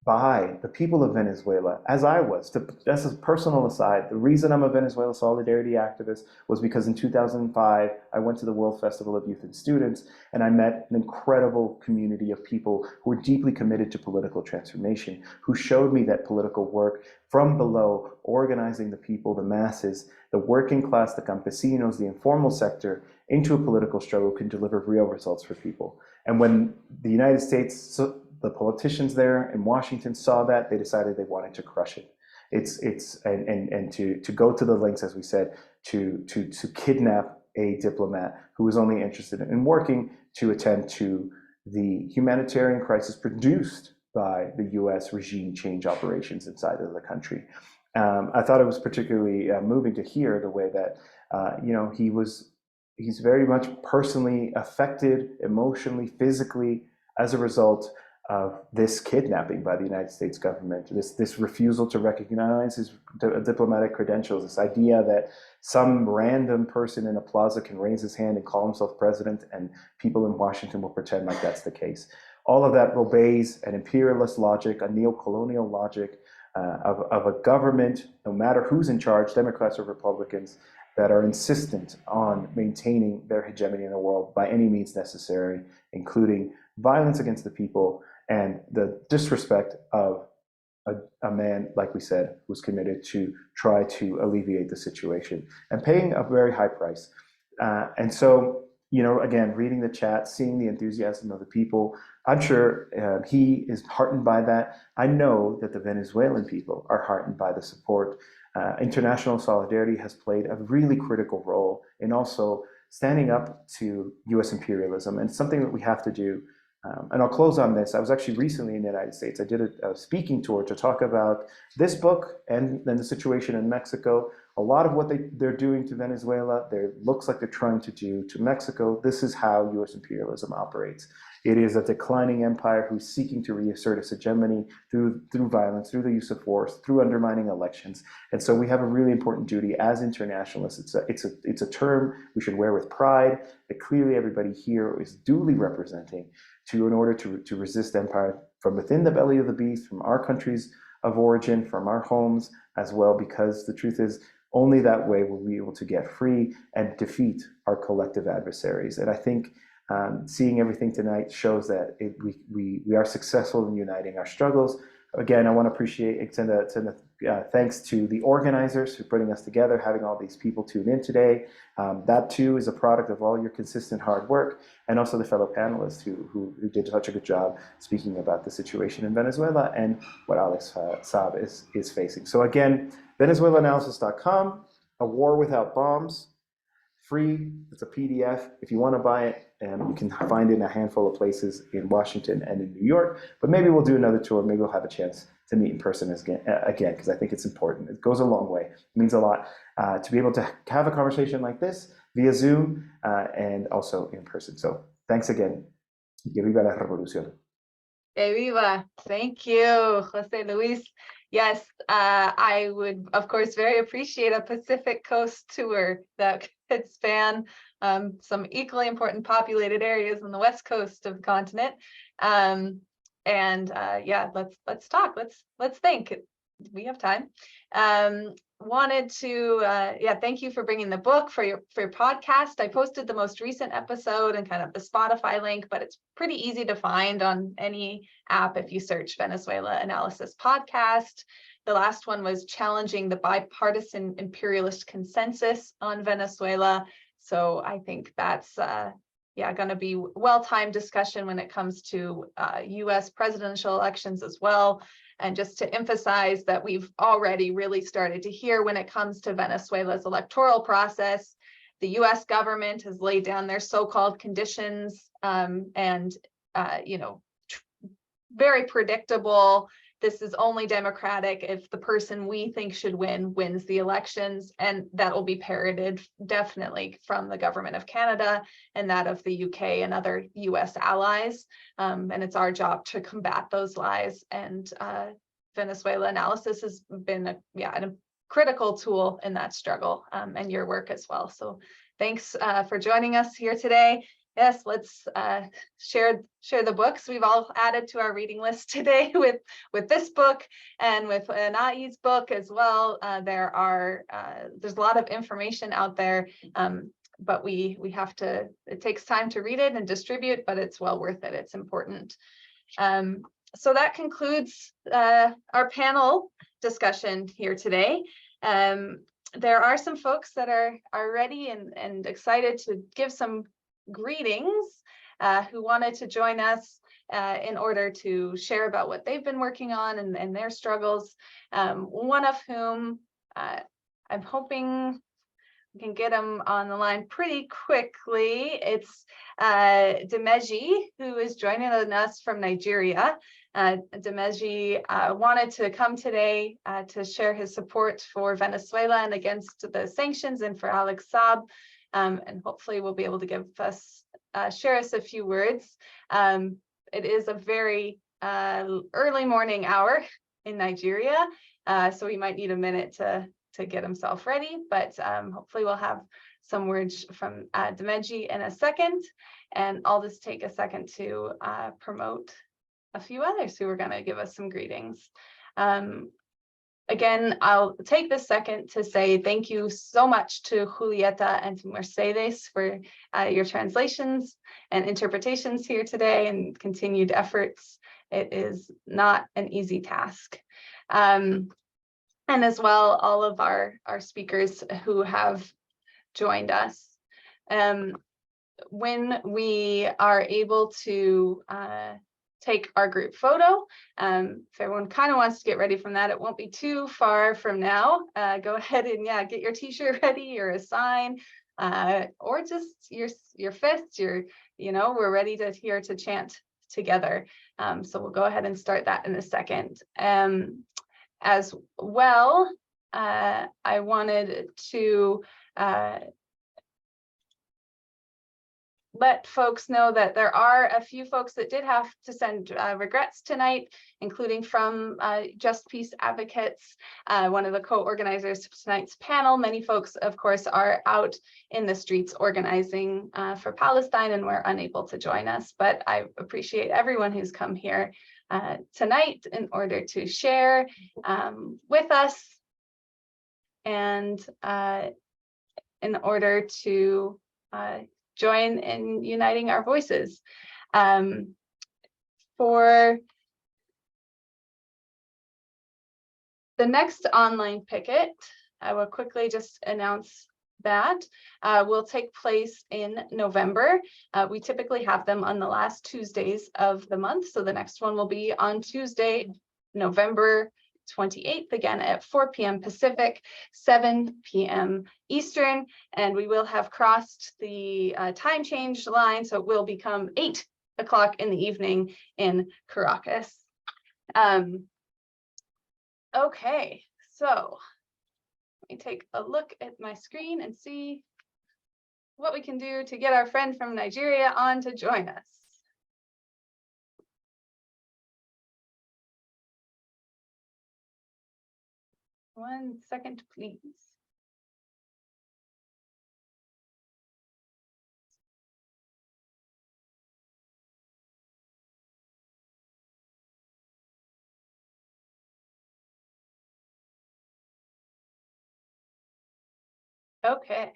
[SPEAKER 6] by the people of Venezuela, as I was. Just as a personal aside, the reason I'm a Venezuela solidarity activist was because in 2005, I went to the World Festival of Youth and Students, and I met an incredible community of people who were deeply committed to political transformation, who showed me that political work from below, organizing the people, the masses, the working class, the campesinos, the informal sector, into a political struggle can deliver real results for people. And when the United States, the politicians there in Washington saw that, they decided they wanted to crush it. And to go to the lengths, as we said, to kidnap a diplomat who was only interested in working to attend to the humanitarian crisis produced by the US regime change operations inside of the country. I thought it was particularly moving to hear the way that he's very much personally affected emotionally, physically, as a result of this kidnapping by the United States government, this refusal to recognize his diplomatic credentials, this idea that some random person in a plaza can raise his hand and call himself president, and people in Washington will pretend like that's the case. All of that obeys an imperialist logic, a neo-colonial logic of a government, no matter who's in charge, Democrats or Republicans, that are insistent on maintaining their hegemony in the world by any means necessary, including violence against the people and the disrespect of a man, like we said, who's committed to try to alleviate the situation and paying a very high price. And so, again, reading the chat, seeing the enthusiasm of the people, I'm sure he is heartened by that. I know that the Venezuelan people are heartened by the support. International solidarity has played a really critical role in also standing up to US imperialism, and something that we have to do. And I'll close on this. I was actually recently in the United States. I did a speaking tour to talk about this book and then the situation in Mexico. A lot of what they're doing to Venezuela, looks like they're trying to do to Mexico. This is how US imperialism operates. It is a declining empire who's seeking to reassert its hegemony through violence, through the use of force, through undermining elections. And so we have a really important duty as internationalists. It's a term we should wear with pride, that clearly everybody here is duly representing in order to resist empire from within the belly of the beast, from our countries of origin, from our homes as well, because the truth is only that way will we be able to get free and defeat our collective adversaries. And I think seeing everything tonight shows that we are successful in uniting our struggles. Again, I want to extend a thanks to the organizers for putting us together, having all these people tune in today. That too is a product of all your consistent hard work, and also the fellow panelists who did such a good job speaking about the situation in Venezuela and what Alex Saab is facing. So again, Venezuelanalysis.com, A War Without Bombs, free. It's a PDF. If you want to buy it, you can find it in a handful of places in Washington and in New York. But maybe we'll do another tour. Maybe we'll have a chance to meet in person again, because I think it's important. It goes a long way. It means a lot to be able to have a conversation like this, via Zoom and also in person. So thanks again. Que viva la revolución.
[SPEAKER 1] Que viva. Thank you, Jose Luis. Yes, I would, of course, very appreciate a Pacific Coast tour that could span some equally important populated areas on the west coast of the continent. Yeah, let's talk. Let's think. We have time. Wanted to thank you for bringing the book, for your podcast. I posted the most recent episode and kind of the Spotify link, but it's pretty easy to find on any app if you search Venezuela Analysis podcast. The last one was challenging the bipartisan imperialist consensus on Venezuela. So I think that's going to be well-timed discussion when it comes to US presidential elections as well. And just to emphasize that we've already really started to hear when it comes to Venezuela's electoral process, the US government has laid down their so-called conditions very predictable. This is only democratic if the person we think should win wins the elections, and that will be parroted definitely from the government of Canada and that of the UK and other US allies. And it's our job to combat those lies. And Venezuela Analysis has been a critical tool in that struggle, and your work as well. So thanks for joining us here today. Yes, let's share the books we've all added to our reading list today with this book and with ANAHÍ's book as well. There's a lot of information out there, but we have to. It takes time to read it and distribute, but it's well worth it. It's important. So that concludes our panel discussion here today. There are some folks that are ready and excited to give some greetings who wanted to join us in order to share about what they've been working on and their struggles. One of whom I'm hoping we can get him on the line pretty quickly. It's Dimeji, who is joining us from Nigeria. Dimeji wanted to come today to share his support for Venezuela and against the sanctions, and for Alex Saab. And hopefully we'll be able to give us, share us a few words. It is a very early morning hour in Nigeria, so he might need a minute to get himself ready, but hopefully we'll have some words from Dimeji in a second. And I'll just take a second to promote a few others who are going to give us some greetings. Again, I'll take this second to say thank you so much to Julieta and to Mercedes for your translations and interpretations here today and continued efforts. It is not an easy task. And as well, all of our speakers who have joined us. When we are able to take our group photo. If everyone kind of wants to get ready from that, it won't be too far from now. Go ahead and get your t-shirt ready or a sign, or just your fists. We're ready to chant together. So we'll go ahead and start that in a second. As well, I wanted to let folks know that there are a few folks that did have to send regrets tonight, including from Just Peace Advocates, one of the co-organizers of tonight's panel. Many folks, of course, are out in the streets organizing for Palestine and were unable to join us. But I appreciate everyone who's come here tonight in order to share with us and in order to join in uniting our voices. For the next online picket, I will quickly just announce that will take place in November. We typically have them on the last Tuesdays of the month. So the next one will be on Tuesday, November 28th, again at 4 p.m. Pacific, 7 p.m. Eastern, and we will have crossed the time change line, so it will become 8 o'clock in the evening in Caracas. Okay, so let me take a look at my screen and see what we can do to get our friend from Nigeria on to join us. One second, please. Okay.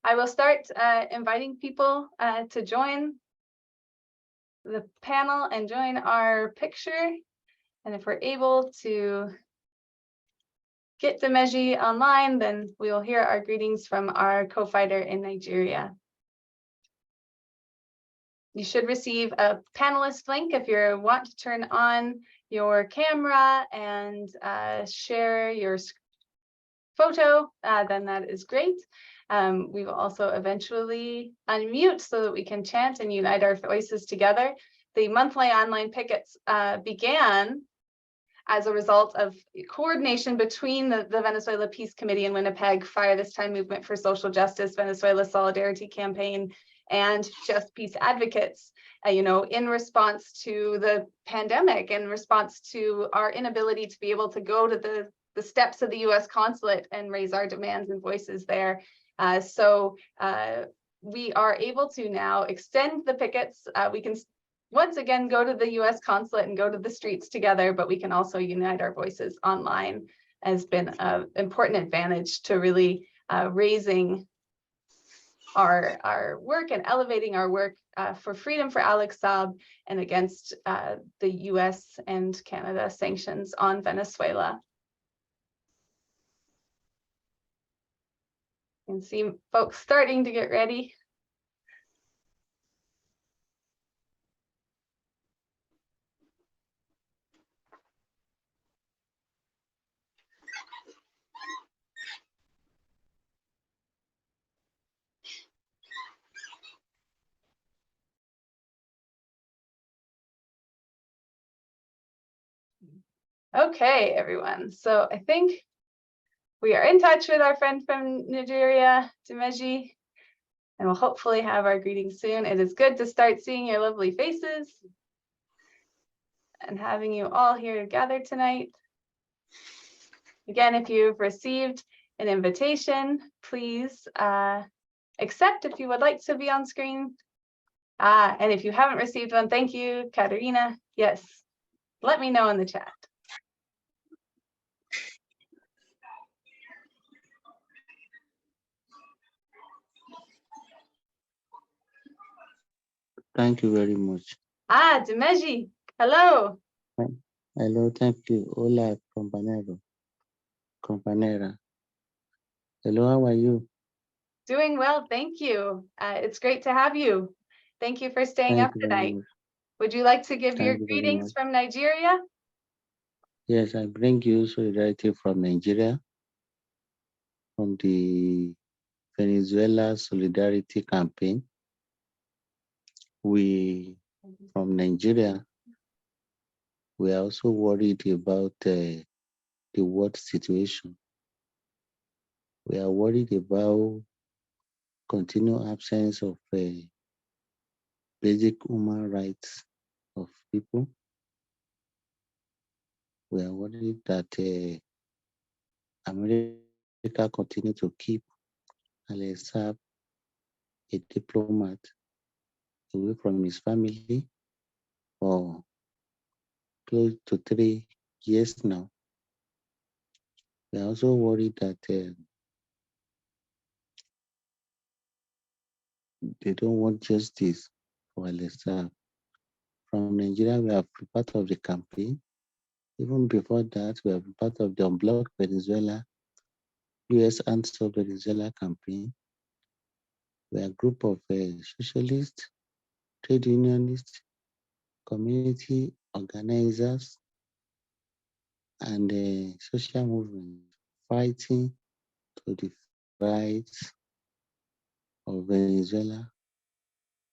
[SPEAKER 1] I will start inviting people to join the panel and join our picture. And if we're able to get Dimeji online, then we will hear our greetings from our co-fighter in Nigeria. You should receive a panelist link if you want to turn on your camera and share your photo, then that is great. We will also eventually unmute so that we can chant and unite our voices together. The monthly online pickets began as a result of coordination between the Venezuela Peace Committee in Winnipeg, Fire This Time Movement for Social Justice, Venezuela Solidarity Campaign, and Just Peace Advocates, in response to the pandemic, in response to our inability to be able to go to the steps of the US consulate and raise our demands and voices there. So we are able to now extend the pickets. We can once again go to the US consulate and go to the streets together, but we can also unite our voices online. Has been an important advantage to really raising our work and elevating our work for freedom for Alex Saab and against the US and Canada sanctions on Venezuela. You can see folks starting to get ready. Okay, everyone. So I think we are in touch with our friend from Nigeria, Dimeji, and we'll hopefully have our greetings soon. It is good to start seeing your lovely faces and having you all here gathered tonight. Again, if you've received an invitation, please accept if you would like to be on screen. And if you haven't received one, thank you, Katerina. Yes, let me know in the chat.
[SPEAKER 7] Thank you very much.
[SPEAKER 1] Dimeji, hello.
[SPEAKER 7] Hello, thank you. Hola, compañera. Hello, how are you?
[SPEAKER 1] Doing well, thank you. It's great to have you. Thank you for staying
[SPEAKER 7] Thank
[SPEAKER 1] up
[SPEAKER 7] you very
[SPEAKER 1] tonight.
[SPEAKER 7] much.
[SPEAKER 1] Would you like to give your
[SPEAKER 7] Thank you very
[SPEAKER 1] greetings
[SPEAKER 7] much.
[SPEAKER 1] from Nigeria?
[SPEAKER 7] Yes, I bring you solidarity from Nigeria, from the Venezuela Solidarity Campaign. From Nigeria, we are also worried about the world situation. We are worried about continued absence of basic human rights of people. We are worried that America continue to keep Alex Saab, a diplomat, away from his family for close to 3 years now. We are also worried that they don't want justice for Alex Saab. From Nigeria, we have been part of the campaign. Even before that, we have been part of the Unblock Venezuela, US Answer Venezuela campaign. We are a group of socialists, trade unionists, community organizers, and social movements fighting to the rights of Venezuela,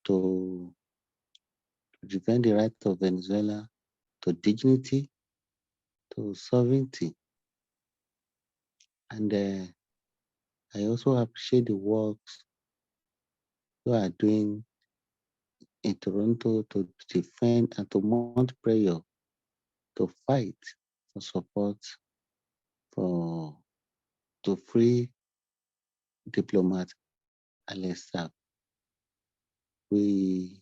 [SPEAKER 7] to defend the right of Venezuela to dignity, to sovereignty. And I also appreciate the works you are doing in Toronto to defend and to mount prayer, to fight for support to free diplomat Alex Saab. We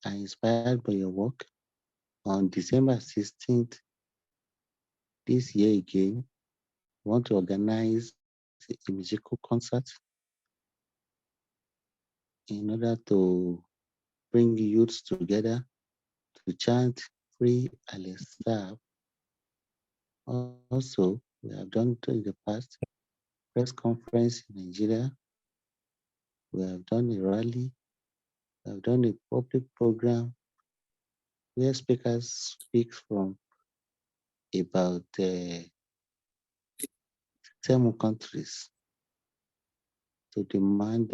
[SPEAKER 7] are inspired by your work. On December 16th, this year again, we want to organize a musical concert in order to bring youths together to chant Free Alex Saab. Also, we have done in the past press conference in Nigeria. We have done a rally. We have done a public program where speakers speak from about 7 countries to demand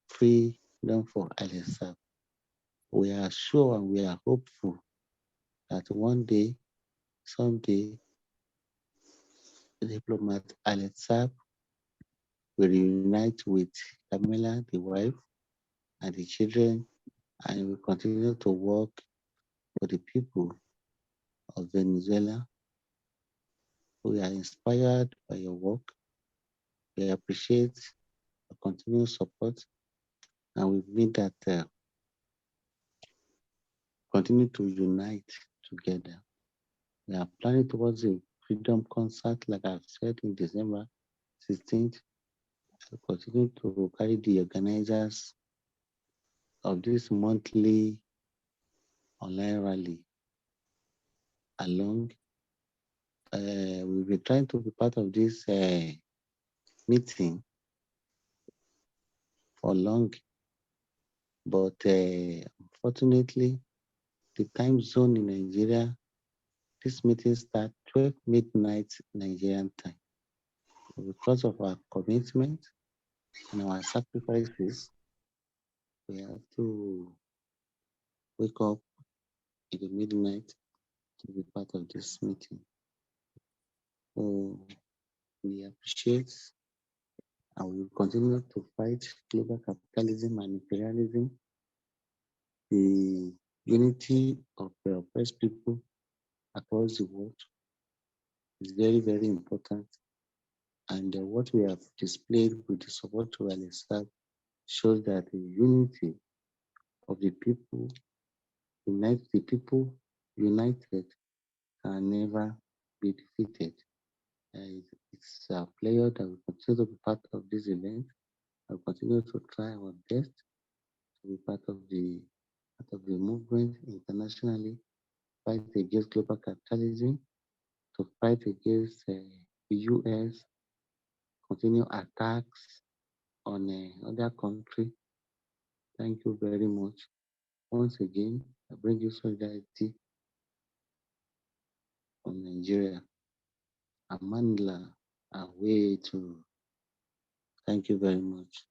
[SPEAKER 7] freedom for Alex Saab. We are sure and we are hopeful that one day, someday, diplomat Alex Saab will reunite with Camilla, the wife, and the children, and will continue to work for the people of Venezuela. We are inspired by your work. We appreciate your continued support, and we mean that continue to unite together. We are planning towards a freedom concert, like I've said, in December 16th. I'll continue to carry the organizers of this monthly online rally along. We'll be trying to be part of this meeting for long, but unfortunately, the time zone in Nigeria, this meeting starts 12 midnight Nigerian time. Because of our commitment and our sacrifices, we have to wake up in the midnight to be part of this meeting. So we appreciate and we will continue to fight global capitalism and imperialism. The unity of the oppressed people across the world is very, very important. And what we have displayed with the support to Alex Saab shows that the unity of the people, united can never be defeated. It's a pleasure that we continue to be part of this event. I'll continue to try our best to be part of the movement internationally, fight against global capitalism, to fight against the US, continue attacks on other countries. Thank you very much. Once again, I bring you solidarity from Nigeria. Amandla, away to. Thank you very much.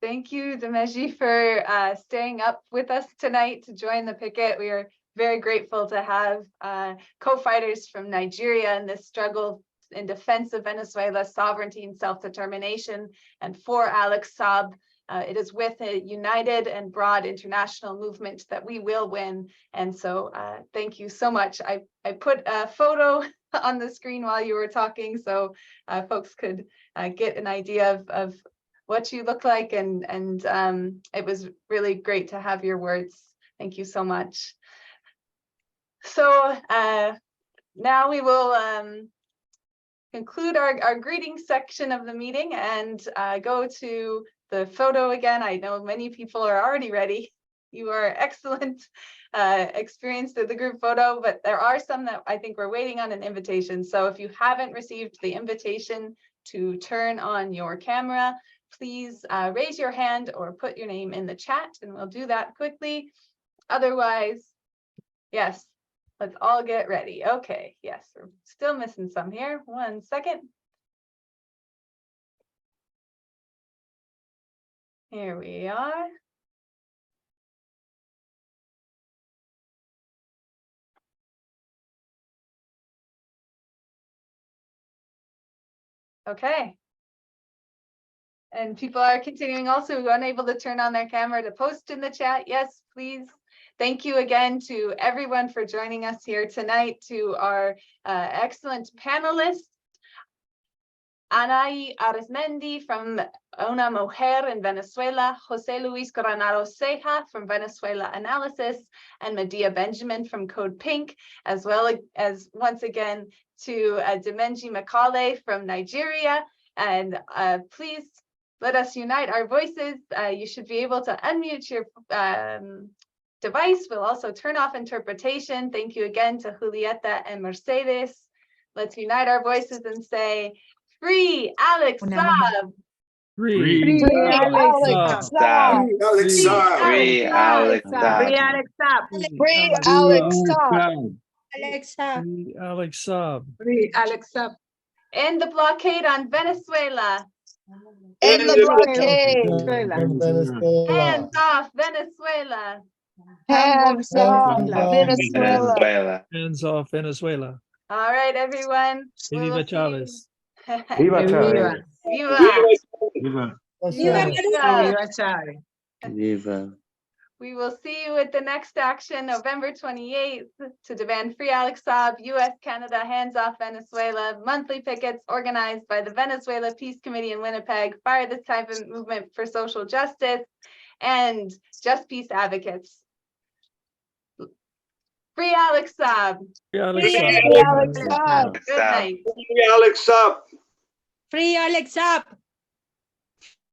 [SPEAKER 1] Thank you, Dimeji, for staying up with us tonight to join the picket. We are very grateful to have co-fighters from Nigeria in this struggle in defense of Venezuela's sovereignty and self-determination. And for Alex Saab, it is with a united and broad international movement that we will win. And so thank you so much. I put a photo on the screen while you were talking so folks could get an idea of what you look like, and it was really great to have your words. Thank you so much. So now we will conclude our greetings section of the meeting and go to the photo again. I know many people are already ready. You are excellent, experienced at the group photo, but there are some that I think we're waiting on an invitation. So if you haven't received the invitation to turn on your camera, please raise your hand or put your name in the chat and we'll do that quickly. Otherwise, yes, let's all get ready. Okay, yes, we're still missing some here. 1 second. Here we are. Okay. And people are continuing also unable to turn on their camera to post in the chat. Yes, please. Thank you again to everyone for joining us here tonight, to our excellent panelists. ANAHÍ ARIZMENDI from UNAMUJER in Venezuela, José Luis Granados Ceja from Venezuelanalysis, and MEDEA Benjamin from CODEPINK, as well as once again to Dimenji Makale from Nigeria. And please let us unite our voices. You should be able to unmute your device. We'll also turn off interpretation. Thank you again to Julieta and Mercedes. Let's unite our voices and say, "Free Alex Saab!
[SPEAKER 8] Free
[SPEAKER 2] Alex Saab.
[SPEAKER 8] Alex Saab.
[SPEAKER 2] Free Alex Saab.
[SPEAKER 5] Free
[SPEAKER 2] Alex Saab.
[SPEAKER 9] Free Alex Saab.
[SPEAKER 8] Free Alex Saab.
[SPEAKER 2] Free Alex Saab.
[SPEAKER 1] End the blockade on Venezuela!
[SPEAKER 9] End the blockade.
[SPEAKER 2] Venezuela.
[SPEAKER 1] Hands off Venezuela!
[SPEAKER 9] Hands off Venezuela.
[SPEAKER 8] Hands off Venezuela.
[SPEAKER 1] All right, everyone. We will
[SPEAKER 8] Viva
[SPEAKER 1] see you.
[SPEAKER 8] Chavez.
[SPEAKER 6] Viva
[SPEAKER 2] Viva.
[SPEAKER 6] Chavez.
[SPEAKER 1] Viva!
[SPEAKER 8] Viva.
[SPEAKER 2] Viva Chavez.
[SPEAKER 7] Viva.
[SPEAKER 1] We will see you at the next action, November 28th, to demand free Alex Saab, US, Canada, hands off Venezuela, monthly pickets organized by the Venezuela Peace Committee in Winnipeg, Fire This Type of Movement for Social Justice, and Just Peace Advocates. Free Alex Saab.
[SPEAKER 8] Free Alex
[SPEAKER 9] Free
[SPEAKER 8] Saab.
[SPEAKER 9] Alex Saab.
[SPEAKER 1] Good night.
[SPEAKER 9] Free Alex Saab.
[SPEAKER 5] Free Alex Saab.